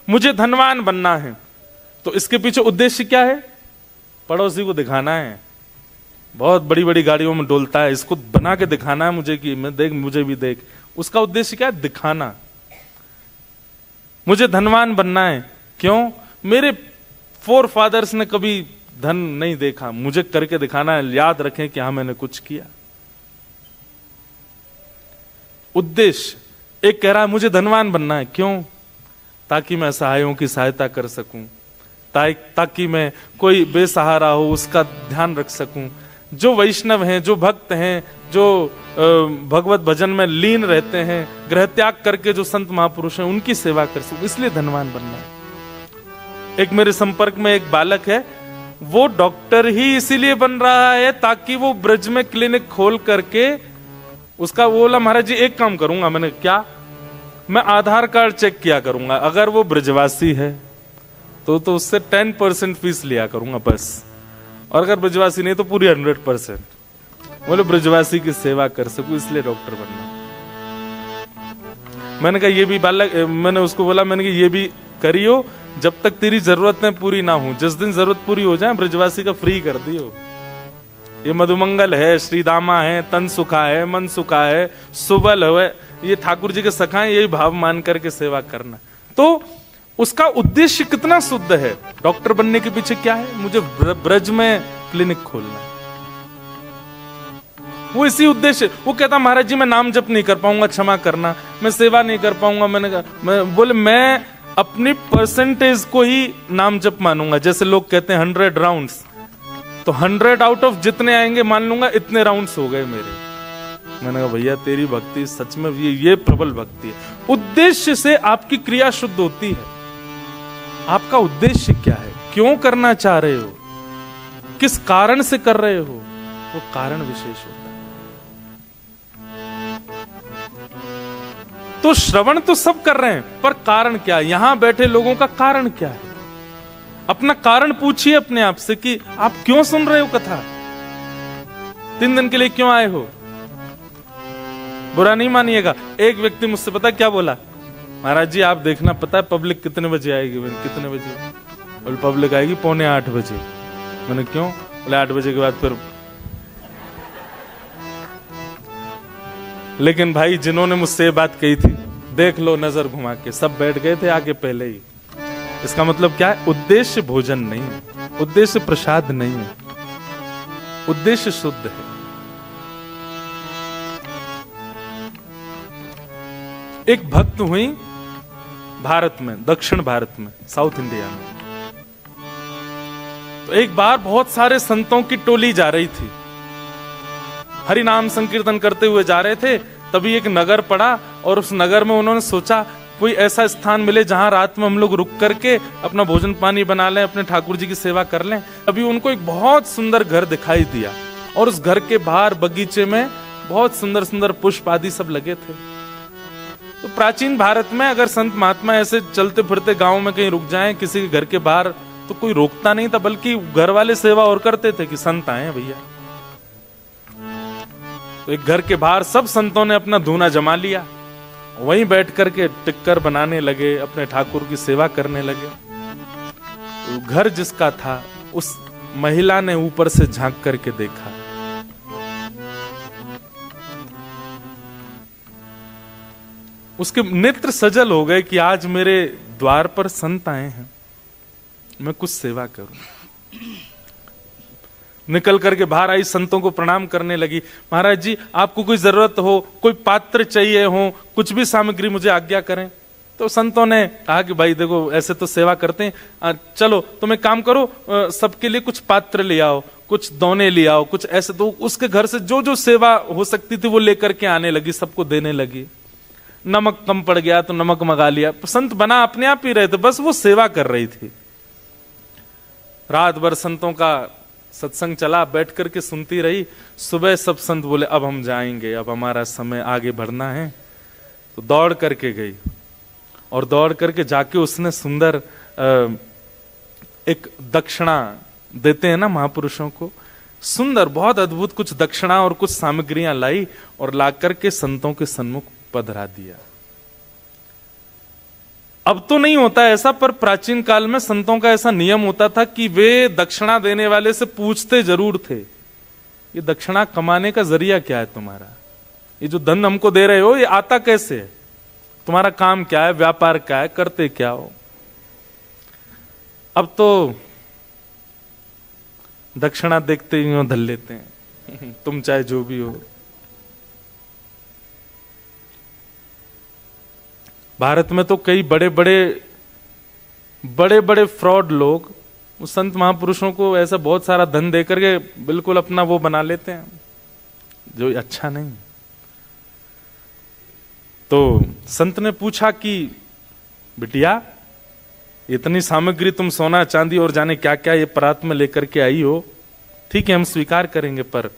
मुझे धनवान बनना है, तो इसके पीछे उद्देश्य क्या है? पड़ोसी को दिखाना है, बहुत बड़ी बड़ी गाड़ियों में डोलता है, इसको बना के दिखाना है मुझे कि मैं देख, मुझे भी देख। उसका उद्देश्य क्या है? दिखाना। मुझे धनवान बनना है, क्यों? मेरे फोर फादर्स ने कभी धन नहीं देखा, मुझे करके दिखाना है, याद रखें कि हाँ मैंने कुछ किया। उद्देश्य। एक कह रहा है मुझे धनवान बनना है, क्यों? ताकि मैं असहायों की सहायता कर सकूं, ताकि मैं कोई बेसहारा हो उसका ध्यान रख सकूं, जो वैष्णव हैं, जो भक्त हैं, जो भगवत भजन में लीन रहते हैं, गृह त्याग करके जो संत महापुरुष हैं उनकी सेवा कर सकूं, इसलिए धनवान बनना है। एक मेरे संपर्क में एक बालक है, वो डॉक्टर ही इसीलिए बन रहा है ताकि वो ब्रज में क्लिनिक खोल करके उसका, वो बोला महाराज जी एक काम करूंगा। मैंने क्या? मैं आधार कार्ड चेक किया करूंगा, अगर वो ब्रजवासी है तो उससे 10% फीस लिया करूंगा बस, और अगर ब्रजवासी नहीं तो पूरी 100%। बोले ब्रजवासी की सेवा कर सकूं इसलिए डॉक्टर बनना। मैंने कहा ये भी बालक, मैंने उसको बोला, मैंने कहा ये भी करियो जब तक तेरी जरूरतें पूरी ना हो, जिस दिन जरूरत पूरी हो जाए ब्रजवासी का फ्री कर दियो। ये मधुमंगल है, श्रीदामा है, तन सुखा है, मन सुखा है, सुबल है, ये ठाकुर जी के सखा है, यही भाव मान करके सेवा करना। तो उसका उद्देश्य कितना शुद्ध है। डॉक्टर बनने के पीछे क्या है? मुझे ब्रज में क्लिनिक खोलना है, वो इसी उद्देश्य। वो कहता महाराज जी मैं नाम जप नहीं कर पाऊंगा, क्षमा करना, मैं सेवा नहीं कर पाऊंगा। मैंने कहा, बोले मैं अपनी परसेंटेज को ही नाम जप मानूंगा। जैसे लोग कहते हैं 100 राउंड्स, तो 100 आउट ऑफ जितने आएंगे मान लूंगा इतने राउंड्स हो गए मेरे। मैंने कहा भैया तेरी भक्ति सच में ये प्रबल भक्ति है। उद्देश्य से आपकी क्रिया शुद्ध होती है। आपका उद्देश्य क्या है? क्यों करना चाह रहे हो? किस कारण से कर रहे हो? वो कारण विशेष होता है। तो श्रवण तो सब कर रहे हैं, पर कारण क्या है? यहां बैठे लोगों का कारण क्या है? अपना कारण पूछिए अपने आप से कि आप क्यों सुन रहे हो कथा? 3 दिन के लिए क्यों आए हो? बुरा नहीं मानिएगा। एक व्यक्ति मुझसे पता क्या बोला, महाराज जी आप देखना, पता है पब्लिक कितने बजे आएगी? मैंने कितने बजे? बोले पब्लिक आएगी 7:45 बजे। मैंने क्यों? बोले 8 बजे के बाद फिर। लेकिन भाई जिन्होंने मुझसे ये बात कही थी, देख लो नजर घुमा के, सब बैठ गए थे आगे पहले ही। इसका मतलब क्या है? उद्देश्य भोजन नहीं है, उद्देश्य प्रसाद नहीं है, उद्देश्य शुद्ध है। एक भक्त हुई भारत में, दक्षिण भारत में, साउथ इंडिया में। तो एक बार बहुत सारे संतों की टोली जा रही थी, हरि नाम संकीर्तन करते हुए जा रहे थे। तभी एक नगर पड़ा और उस नगर में उन्होंने सोचा कोई ऐसा स्थान मिले जहां रात में हम लोग रुक करके अपना भोजन पानी बना लें, अपने ठाकुर जी की सेवा कर लें। अभी उनको एक बहुत सुंदर घर दिखाई दिया और उस घर के बाहर बगीचे में बहुत सुंदर सुंदर पुष्प आदि सब लगे थे। तो प्राचीन भारत में अगर संत महात्मा ऐसे चलते फिरते गांव में कहीं रुक जाएं किसी के घर के बाहर, तो कोई रोकता नहीं था, बल्कि घर वाले सेवा और करते थे कि संत आए भैया। तो एक घर के बाहर सब संतों ने अपना धूना जमा लिया, वहीं बैठ करके टिक्कर बनाने लगे, अपने ठाकुर की सेवा करने लगे। तो घर जिसका था उस महिला ने ऊपर से झांक करके देखा, उसके नेत्र सजल हो गए कि आज मेरे द्वार पर संत आए हैं, मैं कुछ सेवा करूं। निकल करके बाहर आई, संतों को प्रणाम करने लगी। महाराज जी आपको कोई जरूरत हो, कोई पात्र चाहिए हो, कुछ भी सामग्री मुझे आज्ञा करें। तो संतों ने कहा कि भाई देखो ऐसे तो सेवा करते हैं, चलो तुम एक काम करो, सबके लिए कुछ पात्र ले आओ, कुछ दोने ले आओ, कुछ ऐसे। तो उसके घर से जो जो सेवा हो सकती थी वो लेकर के आने लगी, सबको देने लगी। नमक कम पड़ गया तो नमक मंगा लिया। संत बना अपने आप ही रहे थे, बस वो सेवा कर रही थी। रात भर संतों का सत्संग चला, बैठ करके सुनती रही। सुबह सब संत बोले अब हम जाएंगे, अब हमारा समय आगे बढ़ना है। तो दौड़ करके गई और दौड़ करके जाके उसने सुंदर एक दक्षिणा देते हैं ना महापुरुषों को, सुंदर, बहुत अद्भुत कुछ दक्षिणा और कुछ सामग्रियां लाई और ला करके संतों के सन्मुख पधरा दिया। अब तो नहीं होता ऐसा, पर प्राचीन काल में संतों का ऐसा नियम होता था कि वे दक्षिणा देने वाले से पूछते जरूर थे, ये दक्षिणा कमाने का जरिया क्या है तुम्हारा, ये जो धन हमको दे रहे हो ये आता कैसे है, तुम्हारा काम क्या है, व्यापार क्या है, करते क्या हो। अब तो दक्षिणा देखते ही धल लेते हैं तुम चाहे जो भी हो। भारत में तो कई बड़े बड़े फ्रॉड लोग उस संत महापुरुषों को ऐसा बहुत सारा धन देकर के बिल्कुल अपना वो बना लेते हैं, जो अच्छा नहीं। तो संत ने पूछा कि बिटिया, इतनी सामग्री तुम सोना चांदी और जाने क्या क्या ये परात में लेकर के आई हो, ठीक है हम स्वीकार करेंगे, पर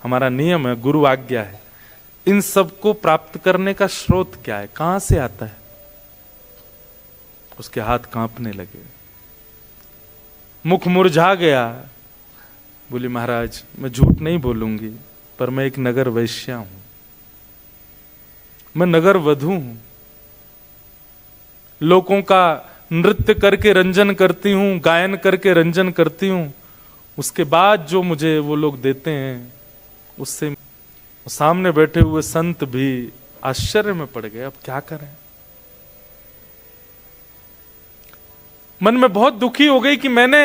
हमारा नियम है, गुरु आज्ञा है, इन सब को प्राप्त करने का स्रोत क्या है, कहां से आता है। उसके हाथ कांपने लगे, मुख मुरझा गया। बोली महाराज मैं झूठ नहीं बोलूंगी, पर मैं एक नगर वैश्या हूं, मैं नगर वधू हूं, लोगों का नृत्य करके रंजन करती हूं, गायन करके रंजन करती हूं, उसके बाद जो मुझे वो लोग देते हैं उससे सामने बैठे हुए संत भी आश्चर्य में पड़ गए, अब क्या करें। मन में बहुत दुखी हो गई कि मैंने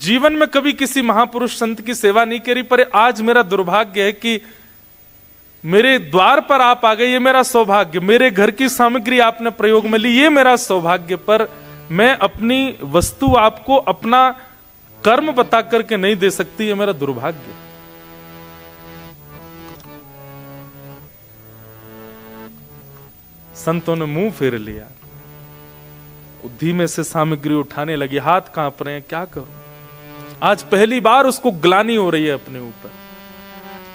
जीवन में कभी किसी महापुरुष संत की सेवा नहीं करी, पर आज मेरा दुर्भाग्य है कि मेरे द्वार पर आप आ गए, ये मेरा सौभाग्य, मेरे घर की सामग्री आपने प्रयोग में ली, ये मेरा सौभाग्य, पर मैं अपनी वस्तु आपको अपना कर्म बता करके नहीं दे सकती, ये मेरा दुर्भाग्य। संतों ने मुंह फेर लिया, धीमे से सामग्री उठाने लगी, हाथ कांप रहे हैं, क्या करूं। आज पहली बार उसको ग्लानि हो रही है अपने ऊपर,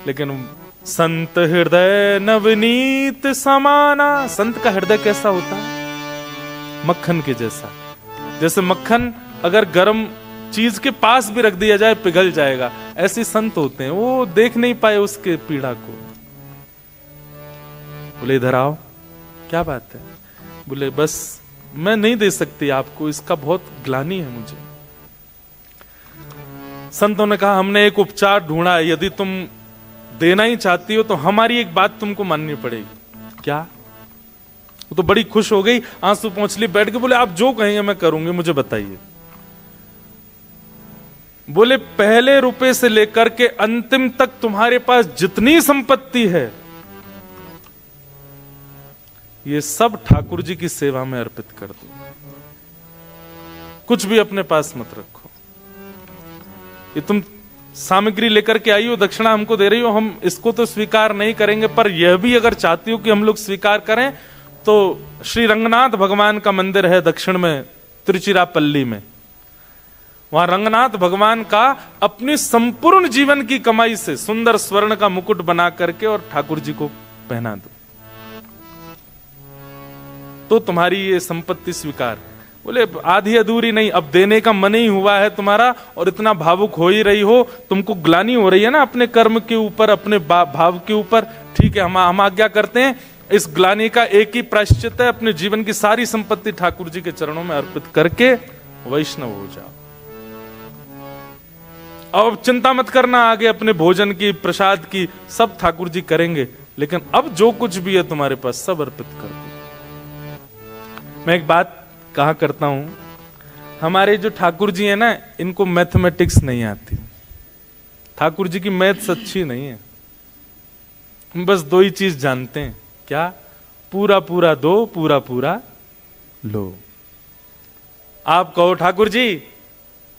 लेकिन संत हृदय नवनीत समाना। संत का हृदय कैसा होता है, मक्खन के जैसा, जैसे मक्खन अगर गर्म चीज के पास भी रख दिया जाए पिघल जाएगा, ऐसे संत होते हैं, वो देख नहीं पाए उसके पीड़ा को। बोले इधर आओ, क्या बात है। बोले बस मैं नहीं दे सकती आपको, इसका बहुत ग्लानि है मुझे। संतों ने कहा हमने एक उपचार ढूंढा है, यदि तुम देना ही चाहती हो तो हमारी एक बात तुमको माननी पड़ेगी। क्या। वो तो बड़ी खुश हो गई, आंसू पोंछ ली, बैठ के बोले आप जो कहेंगे मैं करूंगी, मुझे बताइए। बोले पहले रुपए से लेकर के अंतिम तक तुम्हारे पास जितनी संपत्ति है ये सब ठाकुर जी की सेवा में अर्पित कर दो, कुछ भी अपने पास मत रखो। ये तुम सामग्री लेकर के आई हो, दक्षिणा हमको दे रही हो, हम इसको तो स्वीकार नहीं करेंगे, पर यह भी अगर चाहती हो कि हम लोग स्वीकार करें तो श्री रंगनाथ भगवान का मंदिर है दक्षिण में तिरुचिरापल्ली में, वहां रंगनाथ भगवान का अपनी संपूर्ण जीवन की कमाई से सुंदर स्वर्ण का मुकुट बना करके और ठाकुर जी को पहना दो, तो तुम्हारी ये संपत्ति स्वीकार। बोले आधी अधूरी नहीं, अब देने का मन ही हुआ है तुम्हारा और इतना भावुक हो ही रही हो, तुमको ग्लानि हो रही है ना अपने कर्म के ऊपर, अपने भाव के ऊपर, ठीक है हम आज्ञा करते हैं, इस ग्लानि का एक ही प्रायश्चित है, अपने जीवन की सारी संपत्ति ठाकुर जी के चरणों में अर्पित करके वैष्णव हो जाओ। अब चिंता मत करना आगे अपने भोजन की, प्रसाद की, सब ठाकुर जी करेंगे, लेकिन अब जो कुछ भी है तुम्हारे पास सब अर्पित कर दो। मैं एक बात कहा करता हूं, हमारे जो ठाकुर जी है ना, इनको मैथमेटिक्स नहीं आती, ठाकुर जी की मैथ्स अच्छी नहीं है, हम बस दो ही चीज जानते हैं, क्या, पूरा पूरा दो, पूरा पूरा लो। आप कहो ठाकुर जी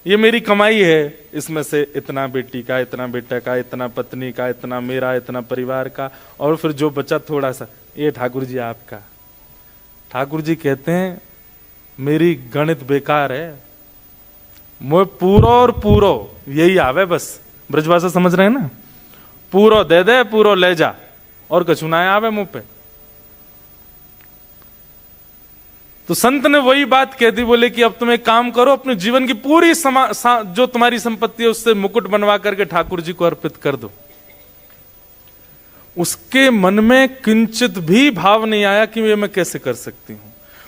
ये मेरी कमाई है, इसमें से इतना बेटी का, इतना बेटा का, इतना पत्नी का, इतना मेरा, इतना परिवार का, और फिर जो बचा थोड़ा सा ये ठाकुर जी आपका। ठाकुर जी कहते हैं मेरी गणित बेकार है, मैं पूरो और पूरो यही आवे, बस ब्रजभाषा समझ रहे हैं ना, पूरो दे दे, पूरो ले जा, और कछु ना आवे मुंह पे। तो संत ने वही बात कह दी, बोले कि अब तुम एक काम करो, अपने जीवन की पूरी जो तुम्हारी संपत्ति है उससे मुकुट बनवा करके ठाकुर जी को अर्पित कर दो। उसके मन में किंचित भी भाव नहीं आया कि ये मैं कैसे कर सकती हूं।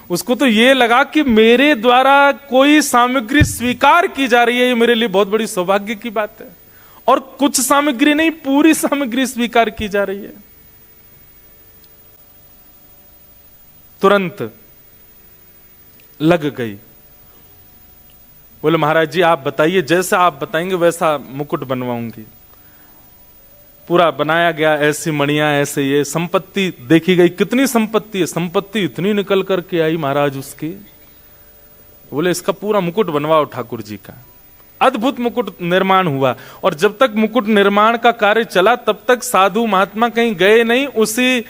उसको तो ये लगा कि मेरे द्वारा कोई सामग्री स्वीकार की जा रही है, ये मेरे लिए बहुत बड़ी सौभाग्य की बात है। और कुछ सामग्री नहीं, पूरी सामग्री स्वीकार की जा रही है। तुरंत लग गई। बोले महाराज जी आप बताइए, जैसा आप बताएंगे वैसा मुकुट बनवाऊंगी। पूरा बनाया गया, ऐसी मणियां, ऐसे ये संपत्ति देखी गई। कितनी संपत्ति है, संपत्ति इतनी निकल करके आई महाराज उसकी। बोले इसका पूरा मुकुट बनवाओ ठाकुर जी का। अद्भुत मुकुट निर्माण हुआ। और जब तक मुकुट निर्माण का कार्य चला तब तक साधु महात्मा कहीं गए नहीं, उसी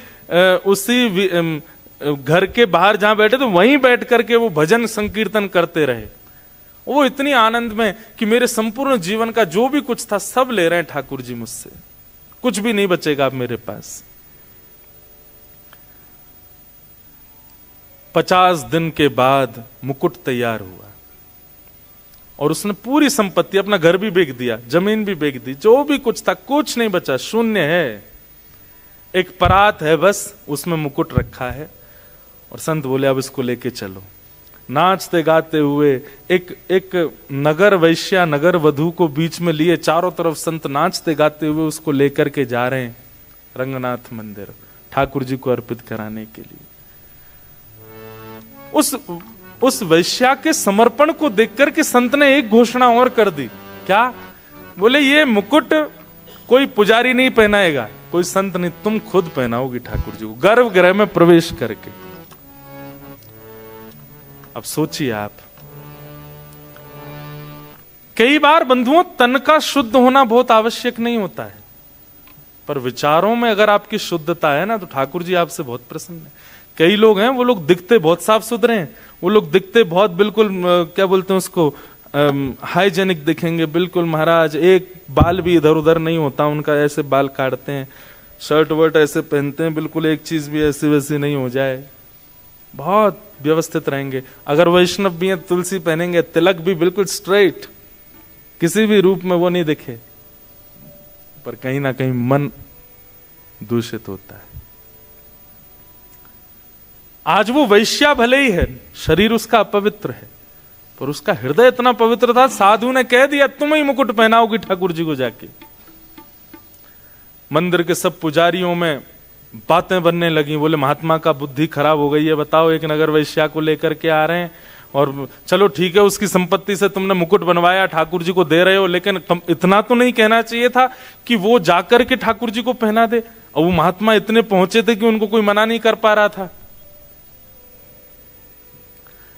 घर के बाहर जहां बैठे तो वहीं बैठ करके वो भजन संकीर्तन करते रहे। वो इतनी आनंद में कि मेरे संपूर्ण जीवन का जो भी कुछ था सब ले रहे हैं ठाकुर जी मुझसे, कुछ भी नहीं बचेगा अब मेरे पास। 50 दिन के बाद मुकुट तैयार हुआ और उसने पूरी संपत्ति, अपना घर भी बेच दिया, जमीन भी बेच दी, जो भी कुछ था कुछ नहीं बचा, शून्य है। एक परात है बस, उसमें मुकुट रखा है। और संत बोले अब इसको लेके चलो। नाचते गाते हुए एक नगर वैश्या, नगर वधू को बीच में लिए, चारों तरफ संत नाचते गाते हुए उसको लेकर के जा रहे हैं रंगनाथ मंदिर, ठाकुर जी को अर्पित कराने के लिए। उस वैश्या के समर्पण को देखकर के संत ने एक घोषणा और कर दी। क्या? बोले ये मुकुट कोई पुजारी नहीं पहनाएगा, कोई संत नहीं, तुम खुद पहनाओगी ठाकुर जी को गर्भगृह में प्रवेश करके। अब सोचिए आप, कई बार बंधुओं तन का शुद्ध होना बहुत आवश्यक नहीं होता है, पर विचारों में अगर आपकी शुद्धता है ना तो ठाकुर जी आपसे बहुत प्रसन्न है। कई लोग हैं, वो लोग दिखते बहुत साफ सुथरे हैं, वो लोग दिखते बहुत बिल्कुल क्या बोलते हैं उसको, हाइजेनिक दिखेंगे बिल्कुल महाराज, एक बाल भी इधर उधर नहीं होता उनका, ऐसे बाल काटते हैं, शर्ट वर्ट ऐसे पहनते हैं, बिल्कुल एक चीज भी ऐसी वैसी नहीं हो जाए, बहुत व्यवस्थित रहेंगे। अगर वैष्णव भी हैं, तुलसी पहनेंगे, तिलक भी बिल्कुल स्ट्रेट, किसी भी रूप में वो नहीं दिखे, पर कहीं ना कहीं मन दूषित होता है। आज वो वैश्या भले ही है, शरीर उसका अपवित्र है, पर उसका हृदय इतना पवित्र था, साधु ने कह दिया तुम ही मुकुट पहनाओगी ठाकुर जी को जाके। मंदिर के सब पुजारियों में बातें बनने लगी। बोले महात्मा का बुद्धि खराब हो गई है, बताओ एक नगर वैश्या को लेकर के आ रहे हैं और चलो ठीक है उसकी संपत्ति से तुमने मुकुट बनवाया, ठाकुर जी को दे रहे हो, लेकिन तुम इतना तो नहीं कहना चाहिए था कि वो जाकर के ठाकुर जी को पहना दे। और वो महात्मा इतने पहुंचे थे कि उनको कोई मना नहीं कर पा रहा था।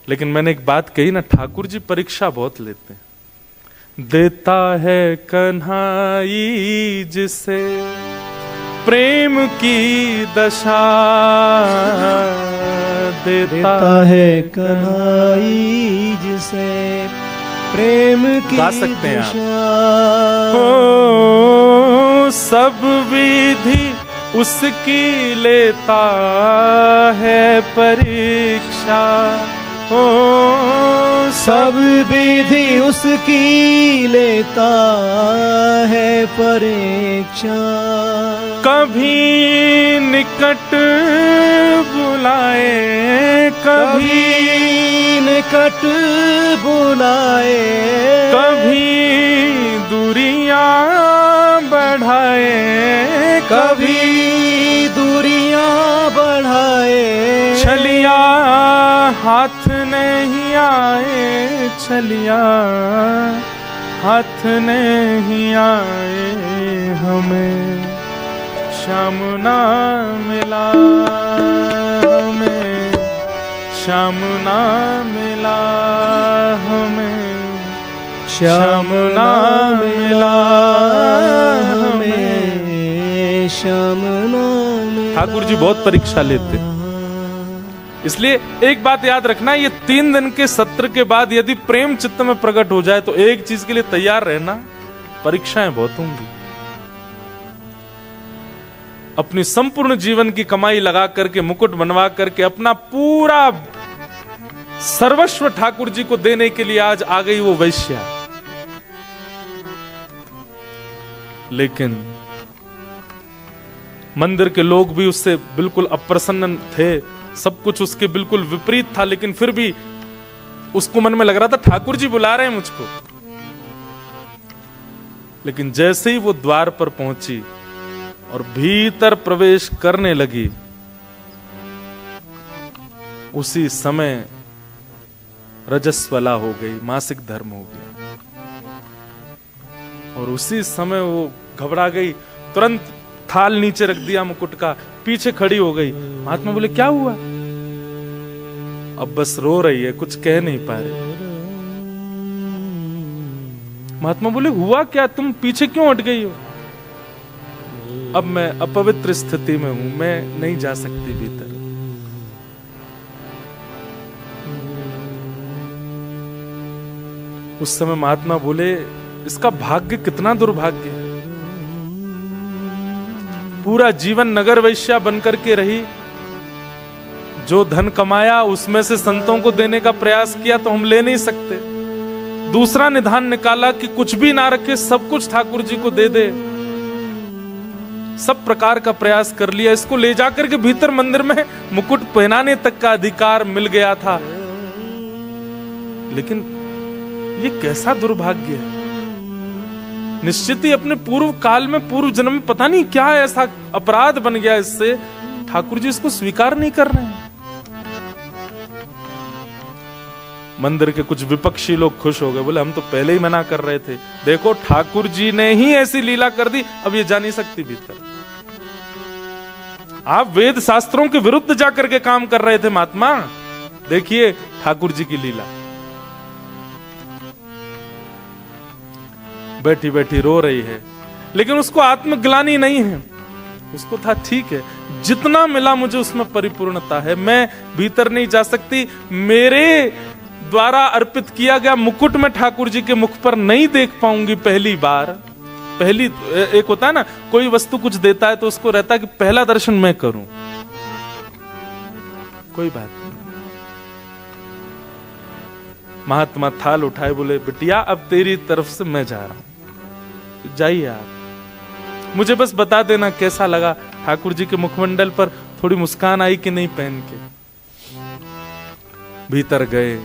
लेकिन मैंने एक बात कही ना, ठाकुर जी परीक्षा बहुत लेते हैं। देता है कन्हाई जिसे प्रेम की दशा, देता है कन्हाई जिसे प्रेम की गा सकते हैं आप। हो सब विधि उसकी लेता है परीक्षा, हो सब विधि उसकी लेता है परीक्षा। कभी निकट बुलाए, कभी निकट बुलाए, कभी दूरियां बढ़ाए, कभी दूरियां बढ़ाए। छलिया हाथ नहीं आए, छलिया हाथ नहीं आए, हमें श्याम ना मिला, हमें श्याम ना मिला, हमें श्याम ना मिला, हमें श्याम ना मिला। ठाकुर जी बहुत परीक्षा लेते, इसलिए एक बात याद रखना, ये 3 दिन के सत्र के बाद यदि प्रेम चित्त में प्रकट हो जाए तो एक चीज के लिए तैयार रहना, परीक्षाएं बहुत होंगी। अपनी संपूर्ण जीवन की कमाई लगा करके, मुकुट बनवा करके, अपना पूरा सर्वस्व ठाकुर जी को देने के लिए आज आ गई वो वैश्या। लेकिन मंदिर के लोग भी उससे बिल्कुल अप्रसन्न थे, सब कुछ उसके बिल्कुल विपरीत था, लेकिन फिर भी उसको मन में लग रहा था ठाकुर जी बुला रहे हैं मुझको। लेकिन जैसे ही वो द्वार पर पहुंची और भीतर प्रवेश करने लगी, उसी समय रजस्वला हो गई, मासिक धर्म हो गया। और उसी समय वो घबरा गई, तुरंत थाल नीचे रख दिया मुकुट का, पीछे खड़ी हो गई। महात्मा बोले क्या हुआ? अब बस रो रही है, कुछ कह नहीं पा रही। महात्मा बोले हुआ क्या, तुम पीछे क्यों हट गई हो? अब मैं अपवित्र स्थिति में हूं, मैं नहीं जा सकती भीतर। उस समय महात्मा बोले इसका भाग्य कितना दुर्भाग्य है। पूरा जीवन नगर वैश्या बनकर के रही, जो धन कमाया उसमें से संतों को देने का प्रयास किया तो हम ले नहीं सकते। दूसरा निधान निकाला कि कुछ भी ना रखे, सब कुछ ठाकुर जी को दे दे। सब प्रकार का प्रयास कर लिया, इसको ले जाकर के भीतर मंदिर में मुकुट पहनाने तक का अधिकार मिल गया था। लेकिन ये कैसा दुर्भाग्य है। निश्चित ही अपने पूर्व काल में, पूर्व जन्म में पता नहीं क्या ऐसा अपराध बन गया इससे, ठाकुर जी इसको स्वीकार नहीं कर रहे हैं। मंदिर के कुछ विपक्षी लोग खुश हो गए, बोले हम तो पहले ही मना कर रहे थे, देखो ठाकुर जी ने ही ऐसी लीला कर दी, अब ये जा नहीं सकती भीतर। आप वेद शास्त्रों के विरुद्ध जाकर के काम कर रहे थे महात्मा, देखिए ठाकुर जी की लीला। बैठी बैठी रो रही है, लेकिन उसको आत्मग्लानि नहीं है। उसको था ठीक है, जितना मिला मुझे उसमें परिपूर्णता है, मैं भीतर नहीं जा सकती। मेरे द्वारा अर्पित किया गया मुकुट में ठाकुर जी के मुख पर नहीं देख पाऊंगी पहली बार। पहली एक होता है ना, कोई वस्तु कुछ देता है तो उसको रहता है कि पहला दर्शन मैं करूं। कोई बात नहीं। महात्मा थाल उठाए, बोले बिटिया अब तेरी तरफ से मैं जा रहा हूं, जाइए आप। मुझे बस बता देना कैसा लगा, ठाकुर जी के मुखमंडल पर थोड़ी मुस्कान आई कि नहीं पहन के। भीतर गए,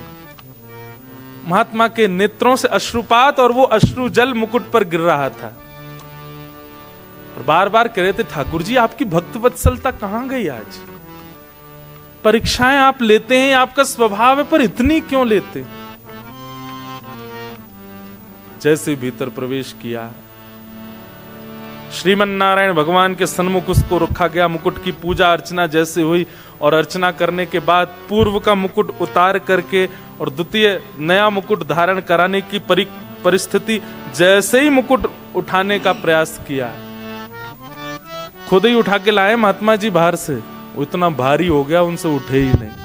महात्मा के नेत्रों से अश्रुपात और वो अश्रु जल मुकुट पर गिर रहा था। और बार बार कह रहे थे ठाकुर जी आपकी भक्त वत्सलता कहां गई आज? परीक्षाएं आप लेते हैं, आपका स्वभाव है, पर इतनी क्यों लेते? जैसे भीतर प्रवेश किया, श्रीमन नारायण भगवान के सन्मुख उसको रखा गया। मुकुट की पूजा अर्चना जैसे हुई, और अर्चना करने के बाद पूर्व का मुकुट उतार करके और द्वितीय नया मुकुट धारण कराने की परिस्थिति, जैसे ही मुकुट उठाने का प्रयास किया, खुद ही उठा के लाए महात्मा जी बाहर से। वो इतना भारी हो गया, उनसे उठे ही नहीं।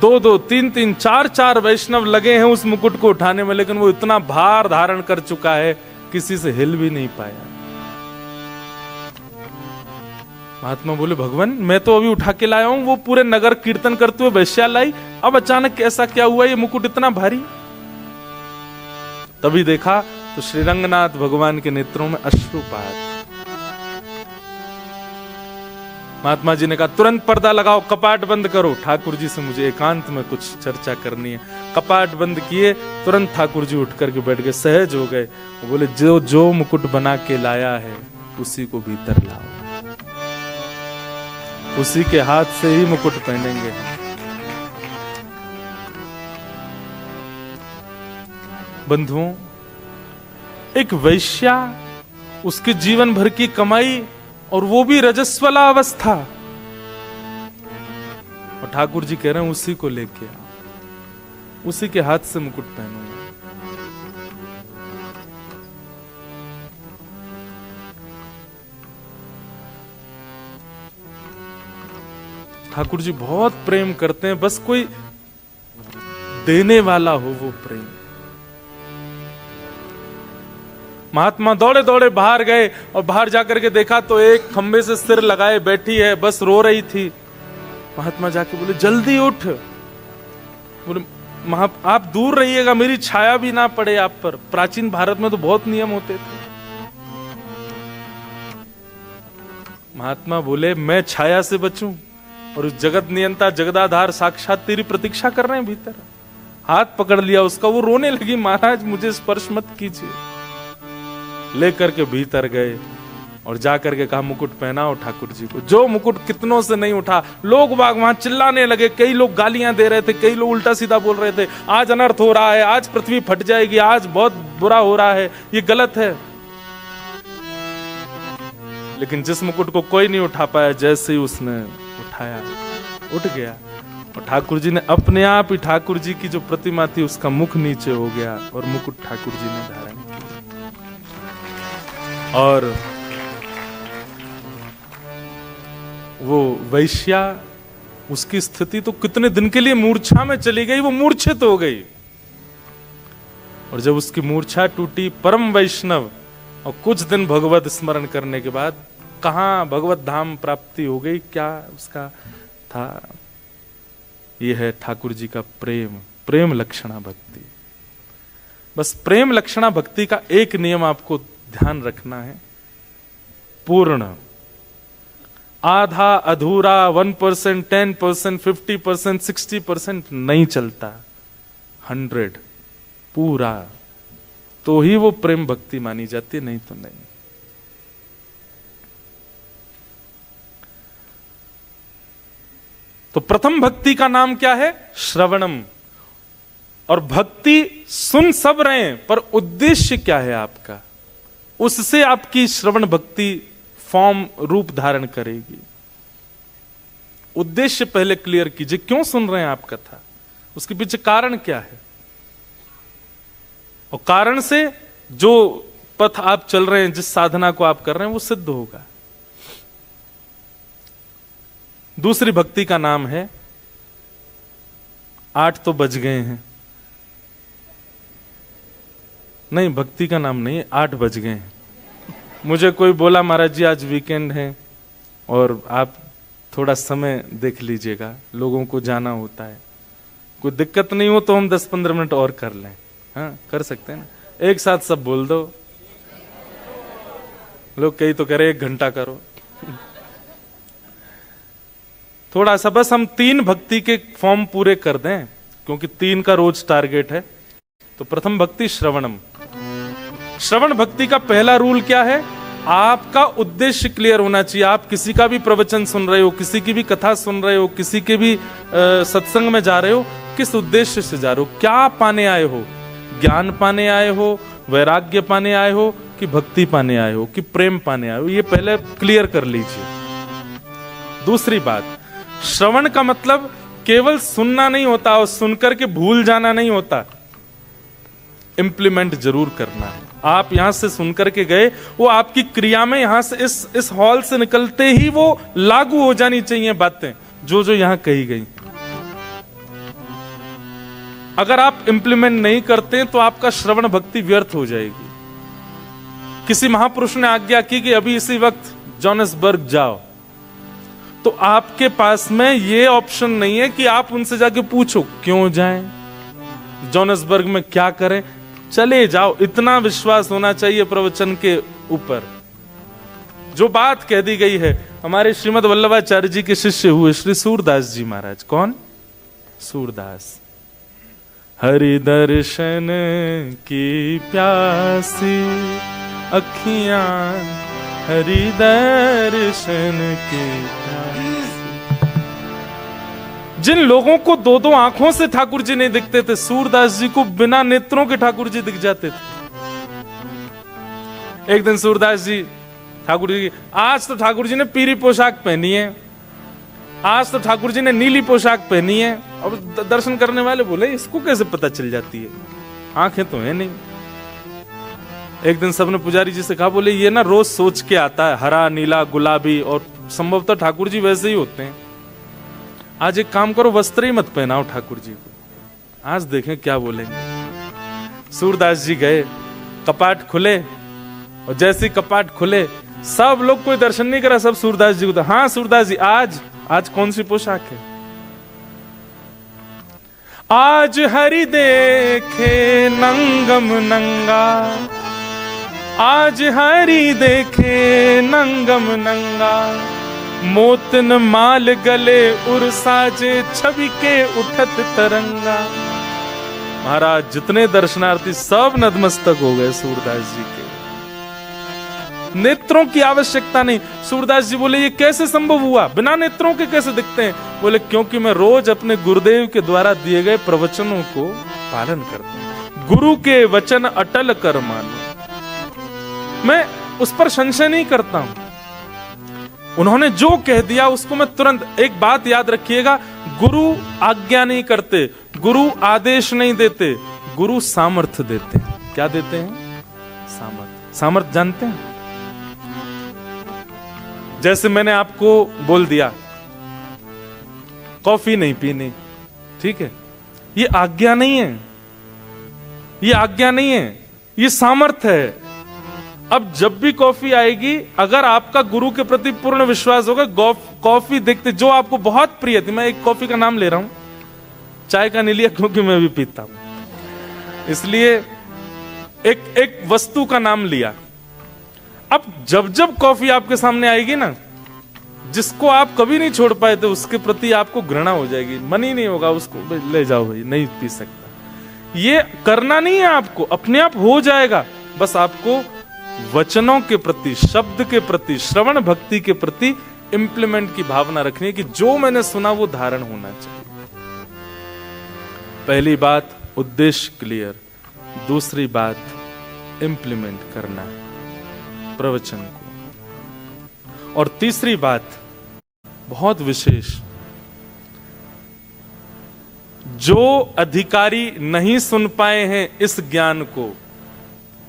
2-2, 3-3, 4-4 वैष्णव लगे हैं उस मुकुट को उठाने में, लेकिन वो इतना भार धारण कर चुका है, किसी से हिल भी नहीं पाया। महात्मा बोले भगवान मैं तो अभी उठा के लाया हूं, वो पूरे नगर कीर्तन करते हुए वैश्या लाई, अब अचानक ऐसा क्या हुआ, ये मुकुट इतना भारी? तभी देखा तो श्रीरंगनाथ भगवान के नेत्रों में अश्रुपात। महात्मा जी ने कहा तुरंत पर्दा लगाओ, कपाट बंद करो, ठाकुर जी से मुझे एकांत में कुछ चर्चा करनी है। कपाट बंद किए, तुरंत ठाकुर जी उठ करके बैठ गए, सहज हो गए। वो बोले जो जो मुकुट बना के लाया है उसी को भीतर लाओ, उसी के हाथ से ही मुकुट पहनेंगे। बंधुओं, एक वैश्या, उसके जीवन भर की कमाई, और वो भी रजस्वला अवस्था, और ठाकुर जी कह रहे हैं उसी को लेके आओ, उसी के हाथ से मुकुट पहनूंगा। ठाकुर जी बहुत प्रेम करते हैं, बस कोई देने वाला हो वो प्रेम। महात्मा दौड़े दौड़े बाहर गए, और बाहर जाकर के देखा तो एक खंबे से सिर लगाए बैठी है, बस रो रही थी। महात्मा जाके बोले जल्दी उठ। बोले आप दूर रहिएगा, मेरी छाया भी ना पड़े आप पर। प्राचीन भारत में तो बहुत नियम होते थे। महात्मा बोले मैं छाया से बचूं और उस जगत नियंता जगदाधार साक्षात तेरी प्रतीक्षा कर रहे हैं भीतर। हाथ पकड़ लिया उसका, वो रोने लगी, महाराज मुझे स्पर्श मत कीजिए। लेकर के भीतर गए और जाकर के कहा मुकुट पहनाओ ठाकुर जी को। जो मुकुट कितनों से नहीं उठा, लोग बाग वहां चिल्लाने लगे, कई लोग गालियां दे रहे थे, कई लोग उल्टा सीधा बोल रहे थे, आज अनर्थ हो रहा है, आज पृथ्वी फट जाएगी, आज बहुत बुरा हो रहा है, ये गलत है। लेकिन जिस मुकुट को कोई नहीं उठा पाया, जैसे ही उसने उठाया उठ गया। और ठाकुर जी ने अपने आप ही, ठाकुर जी की जो प्रतिमा थी उसका मुख नीचे हो गया और मुकुट ठाकुर जी ने धारण किया। और वो वैश्या, उसकी स्थिति तो कितने दिन के लिए मूर्छा में चली गई, वो मूर्छित हो गई। और जब उसकी मूर्छा टूटी, परम वैष्णव, और कुछ दिन भगवत स्मरण करने के बाद कहां भगवत धाम प्राप्ति हो गई। क्या उसका था? यह है ठाकुर जी का प्रेम, प्रेम लक्षणा भक्ति। बस प्रेम लक्षणा भक्ति का एक नियम आपको ध्यान रखना है, पूर्ण। आधा अधूरा, 1%, 10%, 50%, 60% नहीं चलता, 100 पूरा, तो ही वो प्रेम भक्ति मानी जाती, नहीं तो नहीं। तो प्रथम भक्ति का नाम क्या है? श्रवणम। और भक्ति सुन सब रहे हैं, पर उद्देश्य क्या है आपका? उससे आपकी श्रवण भक्ति फॉर्म रूप धारण करेगी। उद्देश्य पहले क्लियर कीजिए, क्यों सुन रहे हैं आप कथा, उसके पीछे कारण क्या है। और कारण से जो पथ आप चल रहे हैं, जिस साधना को आप कर रहे हैं, वो सिद्ध होगा। दूसरी भक्ति का नाम है, 8 तो बज गए हैं, नहीं भक्ति का नाम नहीं है, 8 बज गए हैं। मुझे कोई बोला महाराज जी आज वीकेंड है और आप थोड़ा समय देख लीजिएगा, लोगों को जाना होता है, कोई दिक्कत नहीं हो तो हम 10-15 मिनट और कर लें। हाँ कर सकते हैं ना, एक साथ सब बोल दो। लोग कई तो कह रहे 1 घंटा करो। थोड़ा सा बस हम 3 भक्ति के फॉर्म पूरे कर दें, क्योंकि 3 का रोज टारगेट है। तो प्रथम भक्ति श्रवणम। श्रवण भक्ति का पहला रूल क्या है? आपका उद्देश्य क्लियर होना चाहिए। आप किसी का भी प्रवचन सुन रहे हो, किसी की भी कथा सुन रहे हो, किसी के भी सत्संग में जा रहे हो, किस उद्देश्य से जा रहे हो? क्या पाने आए हो? ज्ञान पाने आए हो, वैराग्य पाने आए हो, कि भक्ति पाने आए हो, कि प्रेम पाने आए हो? ये पहले क्लियर कर लीजिए। दूसरी बात, श्रवण का मतलब केवल सुनना नहीं होता और सुनकर के भूल जाना नहीं होता, इंप्लीमेंट जरूर करना है। आप यहां से सुनकर के गए, वो आपकी क्रिया में यहां से इस हॉल से निकलते ही वो लागू हो जानी चाहिए बातें जो जो यहां कही गई। अगर आप इंप्लीमेंट नहीं करते तो आपका श्रवण भक्ति व्यर्थ हो जाएगी। किसी महापुरुष ने आज्ञा की कि अभी इसी वक्त जोहान्सबर्ग जाओ, तो आपके पास में ये ऑप्शन नहीं है कि आप उनसे जाके पूछो क्यों जाएं, जोहान्सबर्ग में क्या करें, चले जाओ। इतना विश्वास होना चाहिए प्रवचन के ऊपर। जो बात कह दी गई है, हमारे श्रीमद् वल्लभाचार्य जी के शिष्य हुए श्री सूरदास जी महाराज। कौन? सूरदास। हरि दर्शन की प्यासी अखियां, हरि दर्शन की प्यासी। जिन लोगों को 2-2 आंखों से ठाकुर जी नहीं दिखते थे, सूरदास जी को बिना नेत्रों के ठाकुर जी दिख जाते थे। एक दिन सूरदास जी ठाकुर जी, आज तो ठाकुर जी ने पीली पोशाक पहनी है, आज तो ठाकुर जी ने नीली पोशाक पहनी है। और दर्शन करने वाले बोले इसको कैसे पता चल जाती है, आंखें तो है नहीं। एक दिन सबने पुजारी जी से कहा, बोले ये ना रोज सोच के आता है, हरा नीला गुलाबी, और संभवतः ठाकुर जी वैसे ही होते हैं। आज एक काम करो, वस्त्र ही मत पहनाओ ठाकुर जी को, आज देखें क्या बोलेंगे। सूरदास जी गए, कपाट खुले, और जैसे कपाट खुले सब लोग, कोई दर्शन नहीं करा, सब सूरदास जी को। हाँ सूरदास जी आज कौन सी पोशाक है? आज हरि देखे नंगम नंगा, आज हरि देखे नंगम नंगा, मोतन माल गले उर साजे छवि के उठत तरंगा। महाराज जितने दर्शनार्थी सब नतमस्तक हो गए सूरदास जी के। नेत्रों की आवश्यकता नहीं। सूरदास जी बोले ये कैसे संभव हुआ, बिना नेत्रों के कैसे दिखते हैं? बोले क्योंकि मैं रोज अपने गुरुदेव के द्वारा दिए गए प्रवचनों को पालन करता हूं। गुरु के वचन अटल कर मानो, मैं उस पर संशय नहीं करता हूं। उन्होंने जो कह दिया उसको मैं तुरंत। एक बात याद रखिएगा, गुरु आज्ञा नहीं करते, गुरु आदेश नहीं देते, गुरु सामर्थ्य देते हैं। क्या देते हैं? सामर्थ्य। सामर्थ्य जानते हैं? जैसे मैंने आपको बोल दिया कॉफी नहीं पीनी, ठीक है, ये आज्ञा नहीं है, ये आज्ञा नहीं है, ये सामर्थ्य है। अब जब भी कॉफी आएगी, अगर आपका गुरु के प्रति पूर्ण विश्वास होगा, कॉफी देखते जो आपको बहुत प्रिय थी, मैं एक कॉफी का नाम ले रहा हूं, चाय का नहीं लिया क्योंकि मैं भी पीता हूं, इसलिए एक वस्तु का नाम लिया। अब जब जब कॉफी आपके सामने आएगी ना, जिसको आप कभी नहीं छोड़ पाए थे उसके प्रति आपको घृणा हो जाएगी, मन ही नहीं होगा उसको, ले जाओ भाई, नहीं पी सकता। ये करना नहीं है आपको, अपने आप हो जाएगा। बस आपको वचनों के प्रति, शब्द के प्रति, श्रवण भक्ति के प्रति इंप्लीमेंट की भावना रखनी है कि जो मैंने सुना वो धारण होना चाहिए। पहली बात उद्देश्य क्लियर, दूसरी बात इंप्लीमेंट करना प्रवचन को, और तीसरी बात बहुत विशेष, जो अधिकारी नहीं सुन पाए हैं इस ज्ञान को,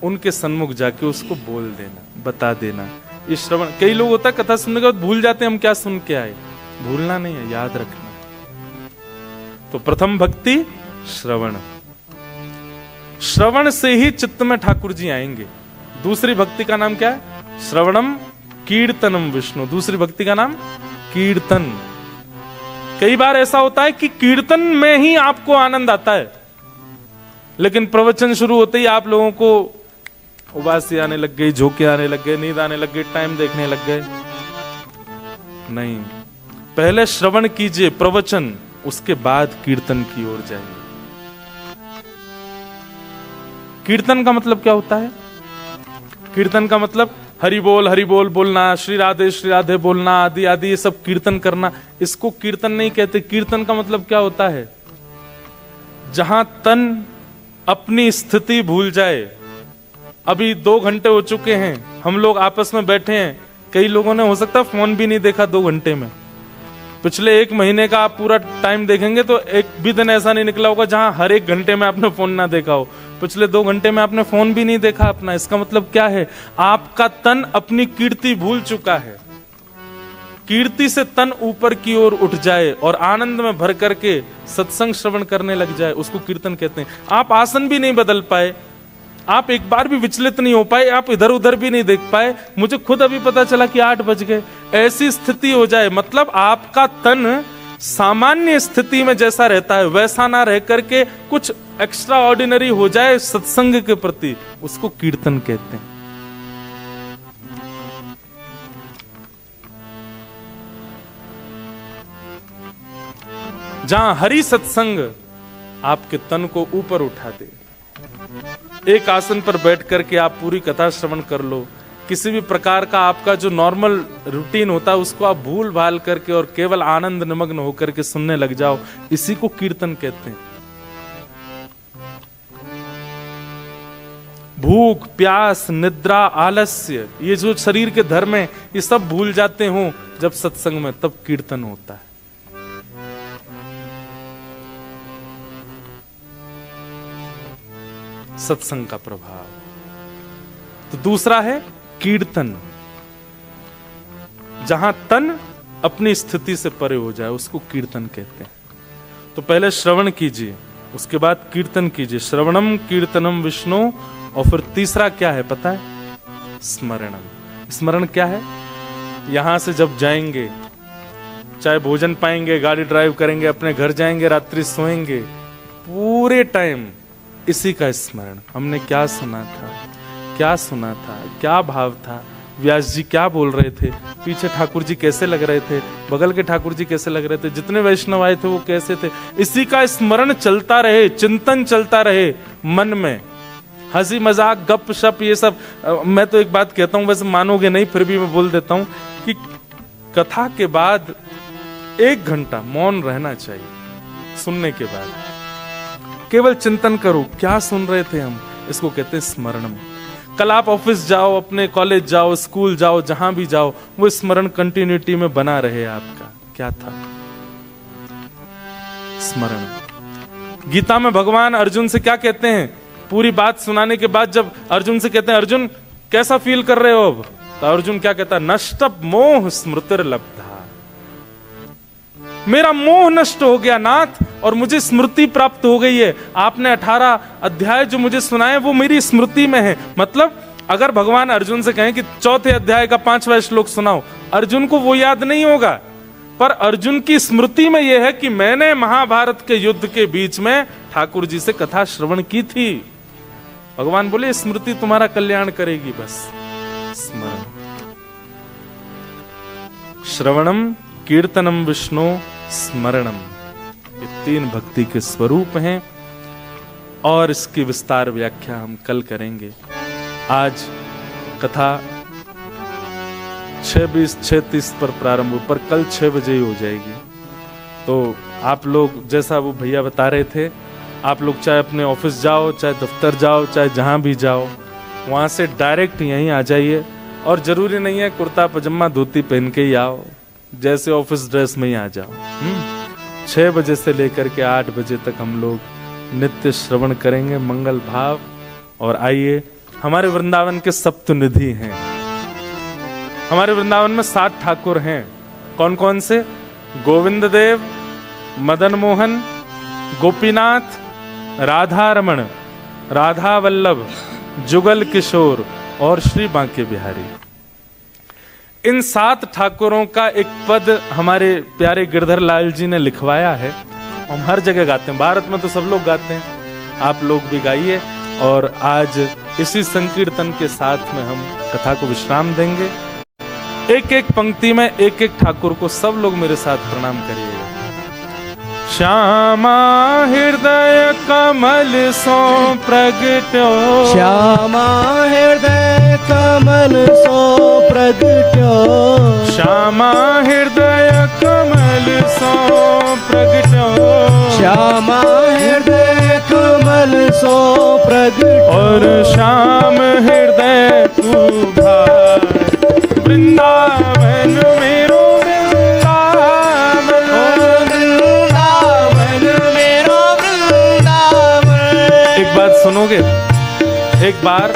उनके सन्मुख जाके उसको बोल देना, बता देना। ये श्रवण, कई लोग होता है कथा सुनने के बाद भूल जाते हैं हम क्या सुन के आए। भूलना नहीं है, याद रखना। तो प्रथम भक्ति श्रवण, श्रवण से ही चित्त में ठाकुर जी आएंगे। दूसरी भक्ति का नाम क्या है? श्रवणम कीर्तनम विष्णु। दूसरी भक्ति का नाम कीर्तन। कई बार ऐसा होता है कि कीर्तन में ही आपको आनंद आता है, लेकिन प्रवचन शुरू होते ही आप लोगों को उबासी आने लग गई, झोंके आने लग गए, नींद आने लग गई, टाइम देखने लग गए। नहीं, पहले श्रवण कीजिए प्रवचन, उसके बाद कीर्तन की ओर जाइए। कीर्तन का मतलब क्या होता है? कीर्तन का मतलब हरि बोल बोलना, श्री राधे बोलना, आदि आदि, ये सब कीर्तन करना। इसको कीर्तन नहीं कहते। कीर्तन का मतलब क्या होता है? जहां तन अपनी स्थिति भूल जाए। अभी 2 घंटे हो चुके हैं, हम लोग आपस में बैठे हैं, कई लोगों ने हो सकता है फोन भी नहीं देखा 2 घंटे में। पिछले 1 महीने का आप पूरा टाइम देखेंगे तो एक भी दिन ऐसा नहीं निकला होगा जहां हर 1 घंटे में आपने फोन ना देखा हो। पिछले 2 घंटे में आपने फोन भी नहीं देखा अपना। इसका मतलब क्या है? आपका तन अपनी कीर्ति भूल चुका है। कीर्ति से तन ऊपर की ओर उठ जाए और आनंद में भर करके सत्संग श्रवण करने लग जाए, उसको कीर्तन कहते हैं। आप आसन भी नहीं बदल पाए, आप एक बार भी विचलित नहीं हो पाए, आप इधर उधर भी नहीं देख पाए, मुझे खुद अभी पता चला कि 8 बज गए, ऐसी स्थिति हो जाए, मतलब आपका तन सामान्य स्थिति में जैसा रहता है वैसा ना रह करके कुछ एक्स्ट्रा ऑर्डिनरी हो जाए सत्संग के प्रति, उसको कीर्तन कहते हैं। जहां हरि सत्संग आपके तन को ऊपर उठा दे। एक आसन पर बैठ करके आप पूरी कथा श्रवण कर लो। किसी भी प्रकार का आपका जो नॉर्मल रूटीन होता है उसको आप भूल भाल करके और केवल आनंद निमग्न होकर के सुनने लग जाओ, इसी को कीर्तन कहते हैं। भूख, प्यास, निद्रा, आलस्य, ये जो शरीर के धर्म है, ये सब भूल जाते हो जब सत्संग में, तब कीर्तन होता है। सत्संग का प्रभाव। तो दूसरा है कीर्तन, जहां तन अपनी स्थिति से परे हो जाए, उसको कीर्तन कहते हैं। तो पहले श्रवण कीजिए, उसके बाद कीर्तन कीजिए। श्रवणम कीर्तनम विष्णु। और फिर तीसरा क्या है पता है? स्मरणम। स्मरण क्या है? यहां से जब जाएंगे चाहे भोजन पाएंगे, गाड़ी ड्राइव करेंगे, अपने घर जाएंगे, रात्रि सोएंगे, पूरे टाइम इसी का स्मरण। हमने क्या सुना था, क्या सुना था, क्या भाव था, व्यास जी क्या बोल रहे थे, पीछे ठाकुर जी कैसे लग रहे थे, बगल के ठाकुर जी कैसे लग रहे थे, जितने वैष्णव आए थे वो कैसे थे, इसी का स्मरण चलता रहे, चिंतन चलता रहे मन में। हंसी मजाक गप शप ये सब। मैं तो एक बात कहता हूं, वैसे मानोगे नहीं, फिर भी मैं बोल देता हूं कि कथा के बाद 1 घंटा मौन रहना चाहिए। सुनने के बाद केवल चिंतन करो, क्या सुन रहे थे हम, इसको कहते हैं स्मरणम। कल आप ऑफिस जाओ, अपने कॉलेज जाओ, स्कूल जाओ, जहां भी जाओ, वो स्मरण कंटिन्यूटी में बना रहे आपका। क्या था स्मरण। गीता में भगवान अर्जुन से क्या कहते हैं, पूरी बात सुनाने के बाद जब अर्जुन से कहते हैं, अर्जुन कैसा फील कर रहे हो अब, तो अर्जुन क्या कहता है, नष्टप मोह स्मृतिर्लब्धा, मेरा मोह नष्ट हो गया नाथ, और मुझे स्मृति प्राप्त हो गई है। आपने 18 अध्याय जो मुझे सुनाए वो मेरी स्मृति में है। मतलब अगर भगवान अर्जुन से कहें कि 4थे अध्याय का 5वां श्लोक सुनाओ, अर्जुन को वो याद नहीं होगा, पर अर्जुन की स्मृति में यह है कि मैंने महाभारत के युद्ध के बीच में ठाकुर जी से कथा श्रवण की थी। भगवान बोले स्मृति तुम्हारा कल्याण करेगी, बस स्मरण। श्रवणम, कीर्तनम, विष्णु, स्मरणम, ये 3 भक्ति के स्वरूप हैं, और इसकी विस्तार व्याख्या हम कल करेंगे। आज कथा 6:20, 6:30 पर प्रारंभ हो, पर कल 6 बजे ही हो जाएगी। तो आप लोग, जैसा वो भैया बता रहे थे, आप लोग चाहे अपने ऑफिस जाओ, चाहे दफ्तर जाओ, चाहे जहां भी जाओ, वहां से डायरेक्ट यहीं आ जाइए। और जरूरी नहीं है कुर्ता पजामा धोती पहन के ही आओ, जैसे ऑफिस ड्रेस में ही आ जाओ। 6 बजे से लेकर के 8 बजे तक हम लोग नित्य श्रवण करेंगे मंगल भाव। और आइए, हमारे वृंदावन के सप्तनिधि हैं। हमारे वृंदावन में 7 ठाकुर हैं। कौन कौन से? गोविंद देव, मदन मोहन, गोपीनाथ, राधा रमण, राधा वल्लभ, जुगल किशोर और श्री बांके बिहारी। इन 7 ठाकुरों का एक पद हमारे प्यारे गिरधर लाल जी ने लिखवाया है। हम हर जगह गाते हैं, भारत में तो सब लोग गाते हैं, आप लोग भी गाइए। और आज इसी संकीर्तन के साथ में हम कथा को विश्राम देंगे। एक एक पंक्ति में एक एक ठाकुर को सब लोग मेरे साथ प्रणाम करिएगा। श्यामा हृदय कमल सो प्रगट्यो, श्यामा हृदय कमल सो प्रगट्यो, श्यामा हृदय कमल सो प्रगट्यो, श्यामा हृदय कमल सो प्रगट्यो, और श्याम हृदय तू भाई वृंदावन मेरो सुनोगे? एक बार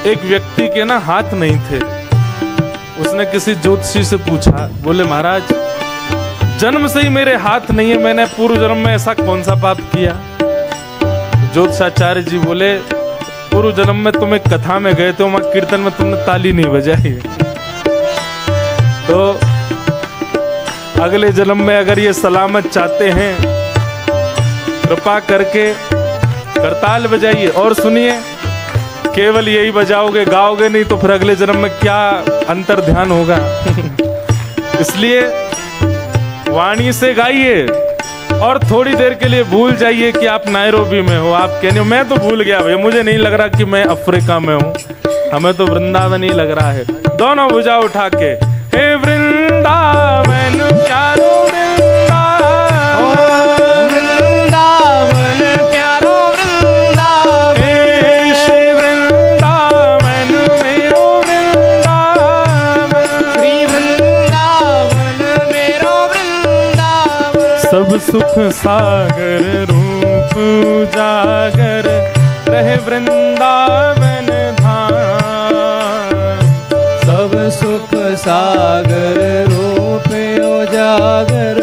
एक व्यक्ति के ना हाथ नहीं थे। उसने किसी ज्योतिषी से पूछा, बोले महाराज जन्म से ही मेरे हाथ नहीं है, मैंने पूर्व जन्म में ऐसा कौन सा पाप किया? ज्योतिषाचार्य जी बोले, पूर्व जन्म में तुम एक कथा में गए थे, वहां कीर्तन में तुमने ताली नहीं बजाई, तो अगले जन्म में अगर ये सलामत चाहते हैं, कृपा करके करताल बजाइए। और सुनिए, केवल यही बजाओगे, गाओगे नहीं, तो फिर अगले जन्म में क्या अंतर ध्यान होगा? इसलिए वाणी से गाइए, और थोड़ी देर के लिए भूल जाइए कि आप नायरोबी में हो। आप कहने मैं तो भूल गया भैया, मुझे नहीं लग रहा कि मैं अफ्रीका में हूँ, हमें तो वृंदावन ही लग रहा है। दोनों भुजा उठा के, हे वृंदावन प्यारो सब सुख सागर रूप उजागर रहे वृंदावन धाम, सब सुख सागर रूप उजागर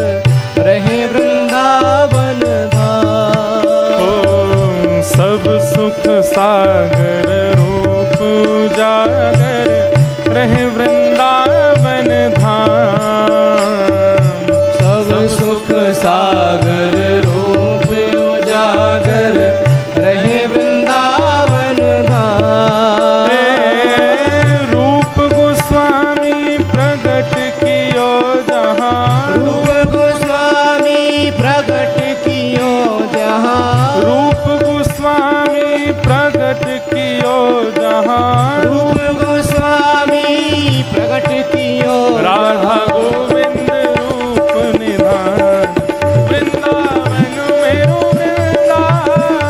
रहे वृंदावन धाम, ओ सब सुख सागर रूप उजागर रहे वृंदावन धाम। जहान रूप गोस्वामी प्रकट कियो राधा गोविंद रूप निधान वृंदावन मेरो वृंदावन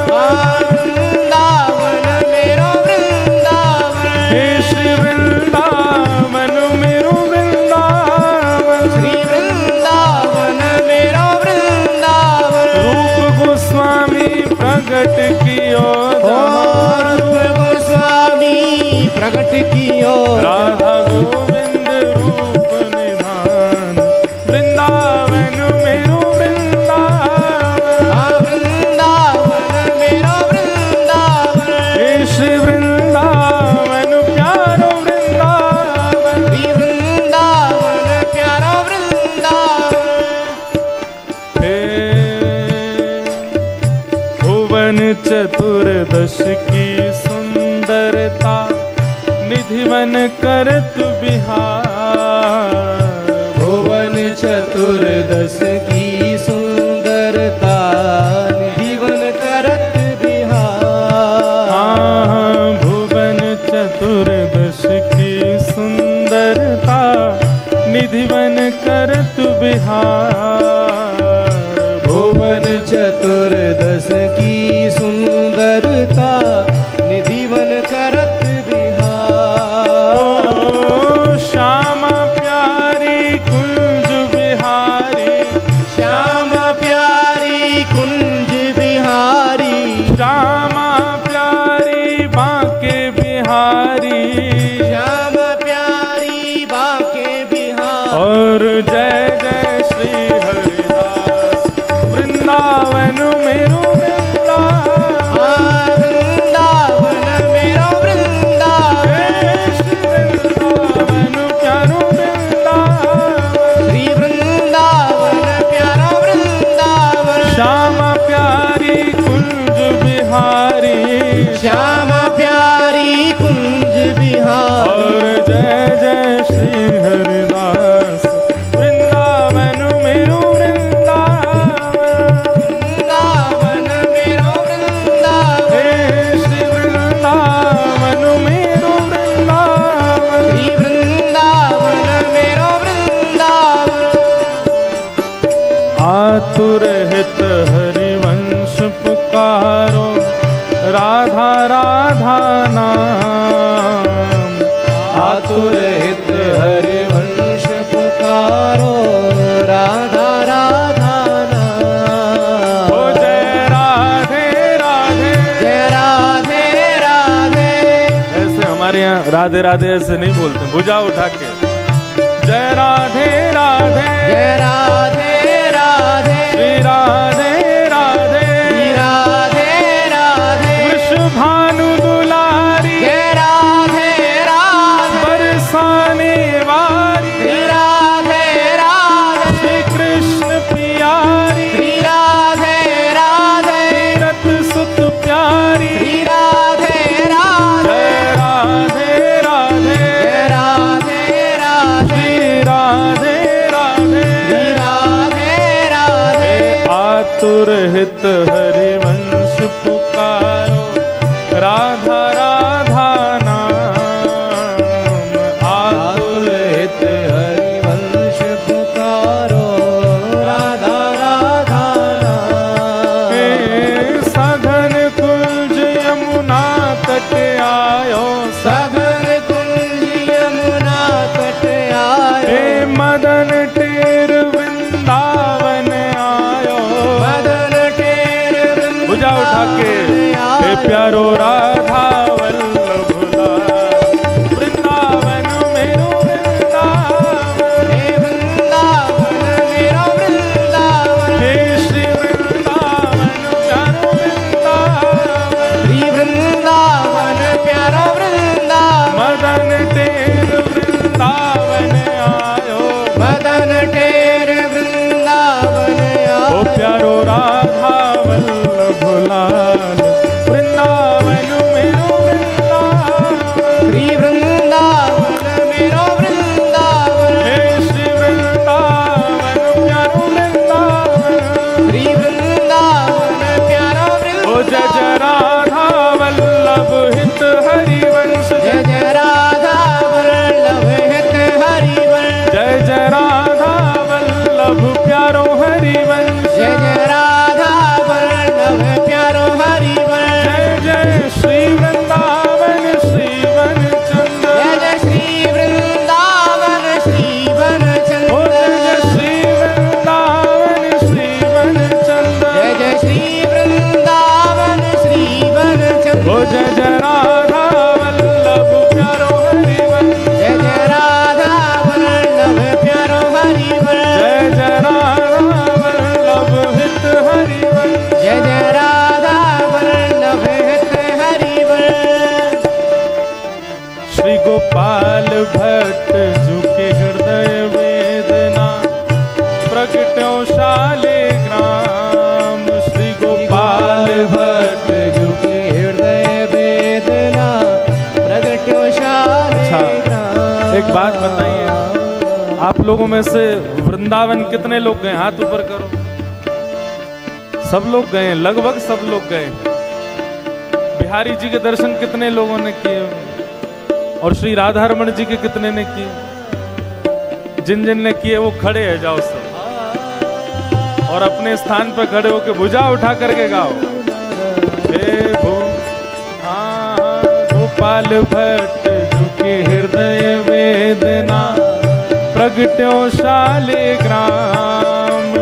वृंदावन मेरो वृंदावन हे श्री वृंदावन मेरो वृंदावन श्री वृंदावन मेरो वृंदावन रूप गोस्वामी प्रकट कियो और रूप गोस्वामी प्रकट कियो राधा गोविंद रूप निधान वृंदावन मेरो वृंदावन वृंदावन मेरो वृंदावन हे श्री वृंदावन प्यारो वृंदावन श्री वृंदावन प्यारा वृंदावन हे भुवन चतुर्दश की सुंदरता निधिवन करत बिहार भुवन चतुर्दश की सुंदरता निधिवन करत बिहार हाँ भुवन चतुर्दश की सुंदरता निधिवन करत बिहार भुवन चतुर्दश की सुंदरता निधिवन करत बिहार ओ श्यामा प्यारी कुंज बिहारी श्यामा प्यारी कुंज बिहारी श्यामा प्यारी बांके बिहारी श्यामा प्यारी बांके बिहार और जय जय श्री हरिदास वृंदावन मेरो वृंदावन वृंदावन मेरो वृंदावन श्री वृंदावन प्यारो वृंदावन श्री वृंदावन प्यारा वृंदावन श्यामा प्यारी कुंज बिहारी श्यामा प्यारी कुंज बिहार और जय जय श्री हरिदास वृंदावन मेरो वृंदावन वृंदावन मेरो वृंदावन हे श्री वृंदावन मेरो वृंदावन श्री वृंदावन मेरो वृंदावन आतुर हित हरिवंश पुकारो राधा राधा नाम आतुर हित हरिवंश पुकारो राधा राधा नाम ओ जय राधे राधे जय राधे राधे ऐसे हमारे यहाँ राधे राधे ऐसे नहीं बोलते भुजा उठा के जय राधे राधे जय राधे राधे श्री राधे राधे श्री राधे राधे वृषभानु दुलारी जय राधे राधे बरसाने वारी श्री राधे राधे श्री कृष्ण प्यारी श्री राधे राधे रत सुत प्यारी श्री राधे राधे जय राधे राधे जय राधे राधे श्री राधे राधे श्री राधे राधे आतुर हित हरिवंश पुकारो राधा राधा नाम आतुर हित हरिवंश पुकारो राधा राधा नाम हे सघन कुंज यमुना तट आयो सघन कुंज यमुना तट आयो हे मदन टेर वृंदावन आयो मदन टेर भुजा उठा के हे प्यारो राधा वल्लभ वृंदावन मेरो वृंदावन हे वृंदावन मेरो वृंदावन हे श्री वृंदावन प्यारो वृंदावन श्री वृंदावन प्यारा वृंदावन श्री गोपाल भट्ट झुके हृदय वेदना प्रगट्यो शालिग्राम। श्री गोपाल भट्ट झुके हृदय वेदना प्रगट्यो शालिग्राम। एक बात बताइए, आप लोगों में से वृंदावन कितने लोग गए? हाथ ऊपर करो। सब लोग गए, लगभग सब लोग गए। बिहारी जी के दर्शन कितने लोगों ने किए? और श्री राधा रमण जी के कितने ने किए? जिन जिन ने किए वो खड़े हैं, जाओ सब और अपने स्थान पर खड़े होकर भुजा उठा करके गाओ। हे गोपाल भट्ट झुके हृदय वेदना प्रगट्यो शालिग्राम।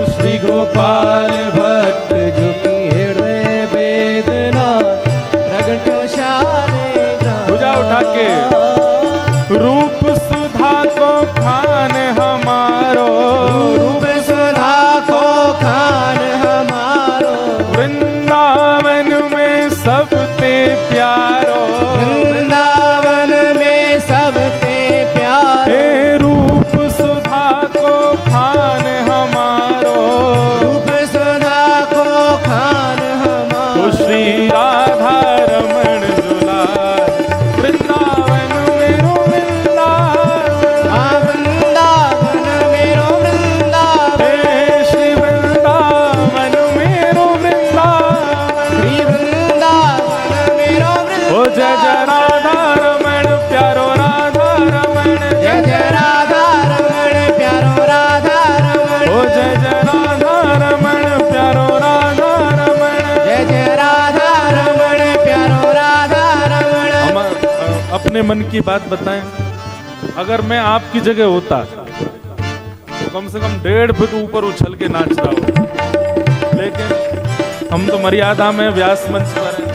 श्री गोपाल भट्ट झुके हृदय वेदना प्रगट्यो शालिग्राम। भुजा उठा के रूप सुधा को खान हमारो, रूप सुधा को खान हमारो। वृंदावन में सबते प्यारो, वृंदावन में सबसे प्यारे। हे रूप सुधा को खान हमारो, रूप सुधा को खान हमारो। तो श्री राधा रमण दुलार वृंदावन मेरो वृंदावन। वृंदावन मेरो वृंदावन। हे श्री वृंदावन मेरो वृंदावन। श्री वृंदावन मेरो वृंदावन। ओ जय जय राधा रमण प्यारो राधा रमण। जय जय राधा रमण प्यारो राधा रमण। ओ जय जय राधा रमण प्यारो राधा रमण। जय जय राधा रमण प्यारो राधा रमण। हम अपने मन की बात बताएं, अगर मैं आपकी जगह होता तो कम से कम 1.5 फुट ऊपर उछल के नाच रहा हूं, लेकिन हम तो मर्यादा में व्यास मंच पर हैं।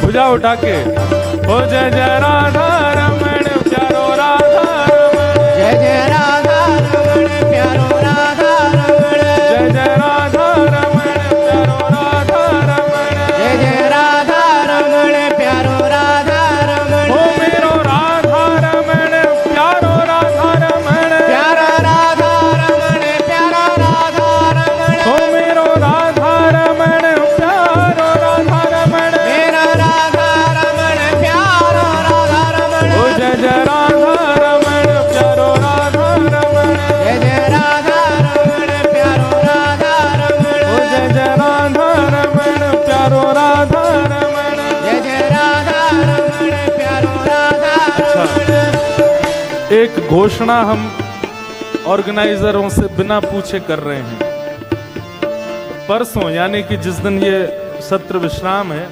भुजा उठा के ओ जय जय राधा रमण प्यारो राधा रमण। जय जय राधा रमण प्यारो राधा रमण। जय जय राधा रमण प्यारो राधा रमण। जय जय राधा रमण प्यारो राधा रमण। ओ मेरो राधा रमण प्यारो राधा रमण। प्यारा राधा रमण प्यारा राधा रमण। ओ मेरो राधा रमण प्यारो राधा रमण। मेरा राधा रमण प्यारा राधा रमण। ओ जय जय राधा रमण प्यारो राधा रमण। जय जय राधा रमण प्यारो राधा रमण। ओ जय जय राधा रमण प्यारो राधा रमण। जय जय राधा रमण प्यारो राधा रमण। एक घोषणा हम ऑर्गेनाइजरों से बिना पूछे कर रहे हैं। परसों यानी कि जिस दिन ये सत्र विश्राम है,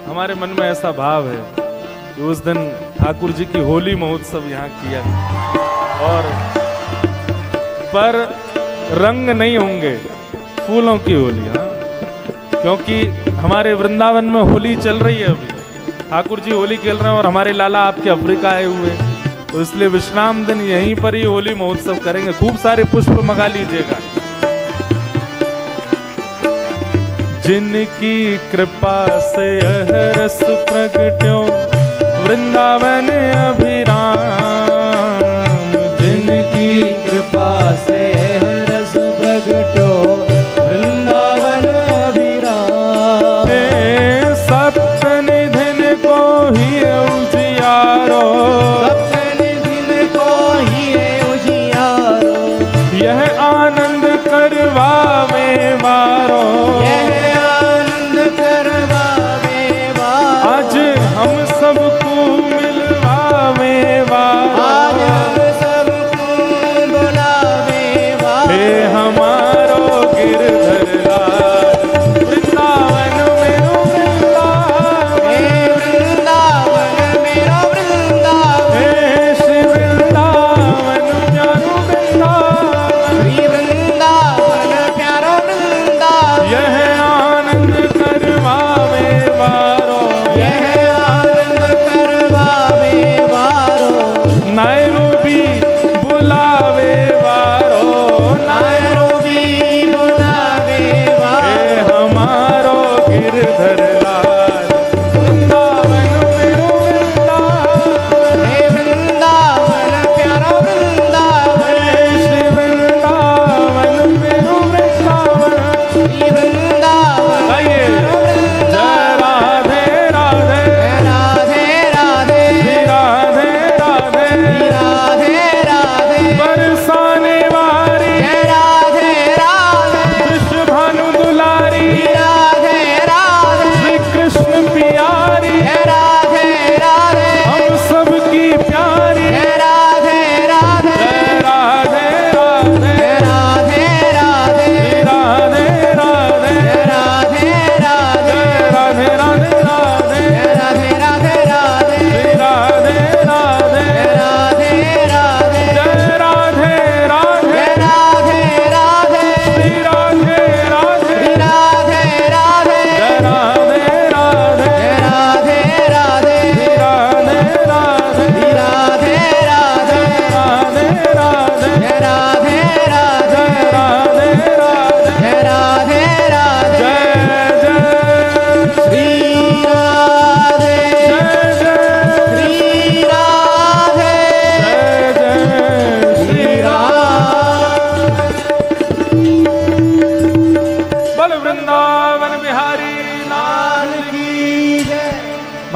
हमारे मन में ऐसा भाव है कि उस दिन ठाकुर जी की होली महोत्सव यहाँ किया, और पर रंग नहीं होंगे, फूलों की होली। हाँ, क्योंकि हमारे वृंदावन में होली चल रही है अभी, ठाकुर जी होली खेल रहे हैं और हमारे लाला आपके अफ्रीका आए हुए हैं, तो इसलिए विश्राम दिन यहीं पर ही होली महोत्सव करेंगे। खूब सारे पुष्प मंगा लीजिएगा। जिनकी कृपा से यह रस प्रगट्यो वृंदावन अभिराम। जिनकी कृपा से रस प्रगट्यो वृंदावन अभिराम। हे सप्तनिधिन को ही उजियारो, सप्तनिधिन को ही उजियारो। यह आनंद करवावे वारो। यह आनंद करवावे वारो। आज हम सबको मिलवावे वारो। आज हम सबको बुलावे वारो। हे हमारो गिरधर लाल वृंदावन मेरो वृंदावन। हे वृंदावन मेरो वृंदावन।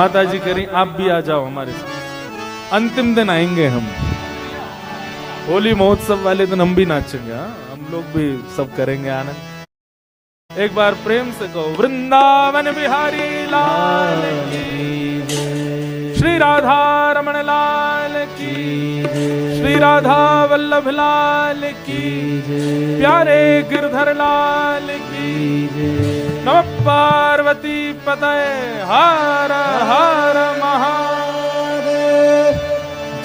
माता जी करें आप भी आ जाओ हमारे साथ। अंतिम दिन आएंगे हम, होली महोत्सव वाले दिन हम भी नाचेंगे। हाँ, हम लोग भी सब करेंगे आनंद। एक बार प्रेम से कहो, वृंदावन बिहारी लाल की, श्री राधा रमण लाल की, श्री राधा वल्लभ लाल की, प्यारे गिरधर लाल की, नमः पार्वती पतये हर हर महादेव।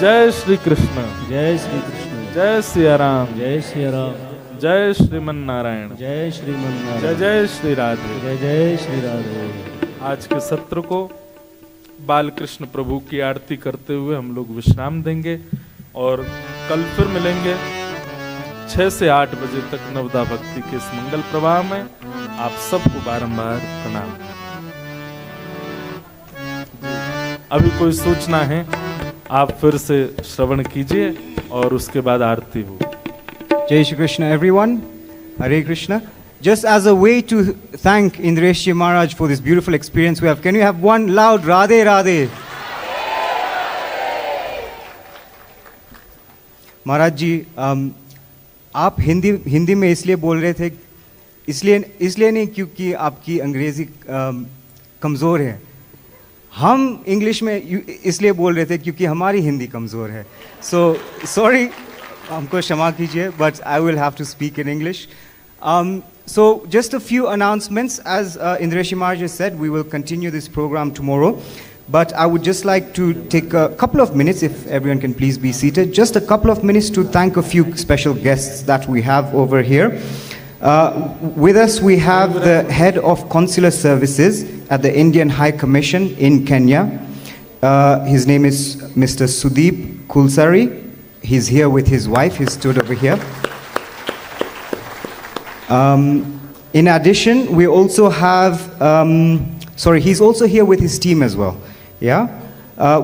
जय श्री कृष्ण, जय श्री कृष्ण, जय सिया राम, जय श्री राम, जय श्रीमन नारायण, जय श्रीमन जय नारायण, जय श्री राधे। जय जय श्री राधे। आज के सत्र को बाल कृष्ण प्रभु की आरती करते हुए हम लोग विश्राम देंगे और कल फिर मिलेंगे 6 से 8 बजे तक नवदा भक्ति के इस मंगल प्रवाह में। आप सबको बारंबार प्रणाम। अभी कोई सूचना है आप फिर से श्रवण कीजिए और उसके बाद आरती हो। Jai Shri Krishna, everyone. Hare Krishna. Just as a way to thank Indresh Ji Maharaj for this beautiful experience we have, can you have one loud Radhe Radhe? महाराज जी, आप हिंदी में इसलिए बोल रहे थे, इसलिए नहीं क्योंकि आपकी अंग्रेजी कमज़ोर है। हम इंग्लिश में इसलिए बोल रहे थे क्योंकि हमारी हिंदी कमज़ोर है। सो सॉरी, हमको क्षमा कीजिए, but I will have to speak in English. So just a few announcements. As Indresh Maharaj has said, we will continue this program tomorrow. But I would just like to take a couple of minutes, if everyone can please be seated, just a couple of minutes to thank a few special guests that we have over here. With us we have the head of consular services at the Indian High Commission in Kenya. His name is Mr. Sudeep Kulsari. He's here with his wife. He stood over here. In addition, we also have, he's also here with his team as well. Yeah?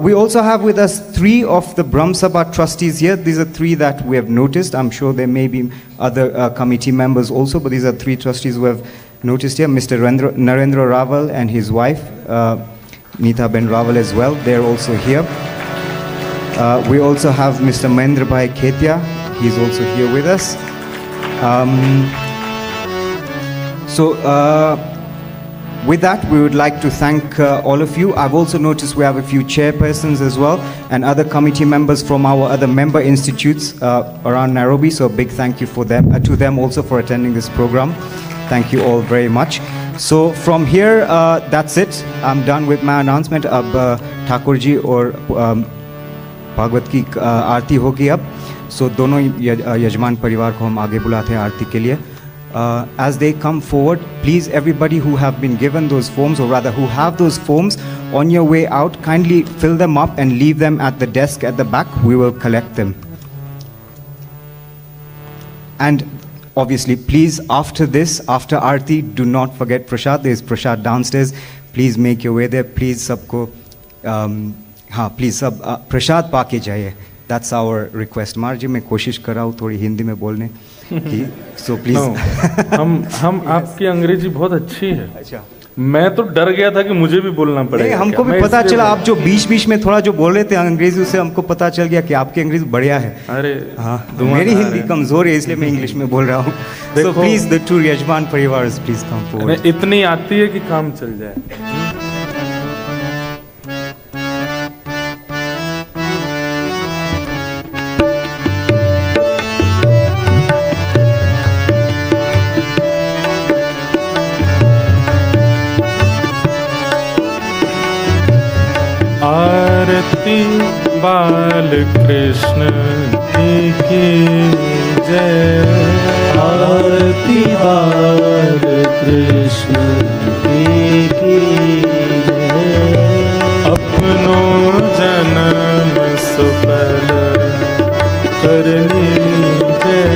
We also have with us 3 of the Brahm Sabha trustees here. These are 3 that we have noticed. I'm sure there may be other committee members also, but these are 3 trustees who have noticed here. Mr. Narendra Raval and his wife, Neeta Ben Raval as well. They're also here. We also have Mr. Mahendra Bhai Khetia. He's also here with us. With that, we would like to thank all of you. I've also noticed we have a few chairpersons as well and other committee members from our other member institutes around Nairobi. So a big thank you for them, to them also for attending this program. Thank you all very much. So from here, that's it. I'm done with my announcement. Ab Thakur ji और भागवत की आरती होगी अब. So दोनों यजमान परिवार को हम आगे बुलाते हैं आरती के लिए. As they come forward, please everybody who have been given those forms, or rather who have those forms, on your way out, kindly fill them up and leave them at the desk at the back. We will collect them. And obviously, please, after this, after Aarti, do not forget Prashad. There is Prashad downstairs. Please make your way there. Please, sabko, please, sab Prashad paake jaye. That's our request. मार्जी मैं कोशिश कर रहा हूँ थोड़ी हिंदी में बोलने की, so please. हम आपकी अंग्रेजी बहुत अच्छी है। अच्छा, मैं तो डर गया था कि मुझे भी बोलना पड़ेगा। हमको भी पता चला, आप जो बीच में थोड़ा जो बोल रहे थे अंग्रेजी, उससे हमको पता चल गया कि आपकी अंग्रेजी बढ़िया है। अरे हाँ, मेरी हिंदी कमजोर है इसलिए मैं इंग्लिश में बोल रहा हूँ। So please, the 2 यजमान परिवार, please come forward. इतनी आती है कि काम चल जाए। आरती बाल कृष्ण की जय, आरती बाल कृष्ण की जय। अपनों जन्म सफल करनी जय,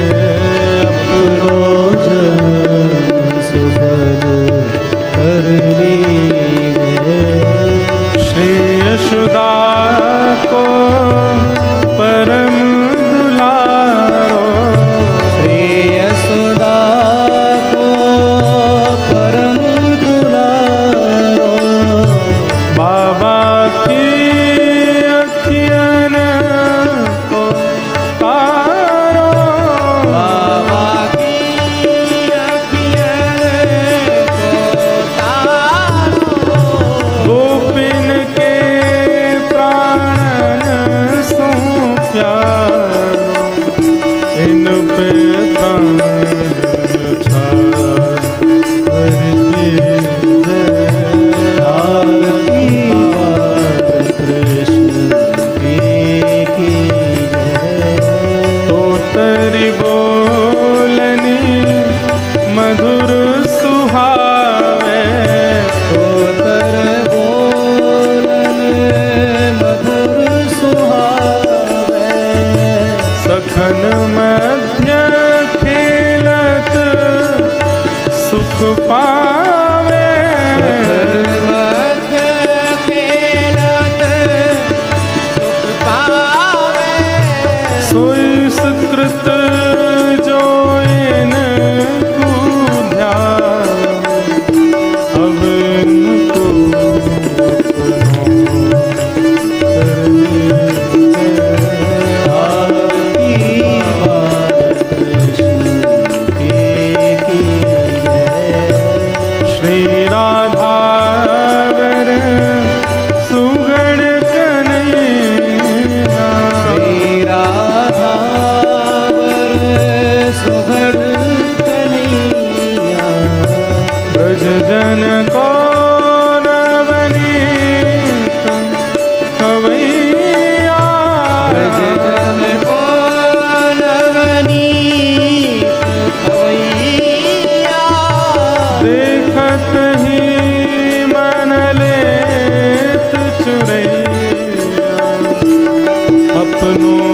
अपनों जन्म सफल करनी जय। यशोदा को परम दुलारो, श्री यशोदा को परम पे प्राण छाया करके आरती कृष्ण की जय। तो तेरी बोलनी मधुर सुहावे, तो तर बोलन मधुर सुहावे, सखन मध्य खेलत सुख पावे। मध्य खेलत सुख पावे। सोई सुकृत जो इनको ध्यावे, अब इनको आरती कृष्ण की जय। श्री राधावर सुगण कन्हैया, श्री राधावर सुभग कन्हैया, ब्रज जन को नवनीत कवैया। जन को नवनीत कवैया। देखत ही मन लेत चुरैया, अपनों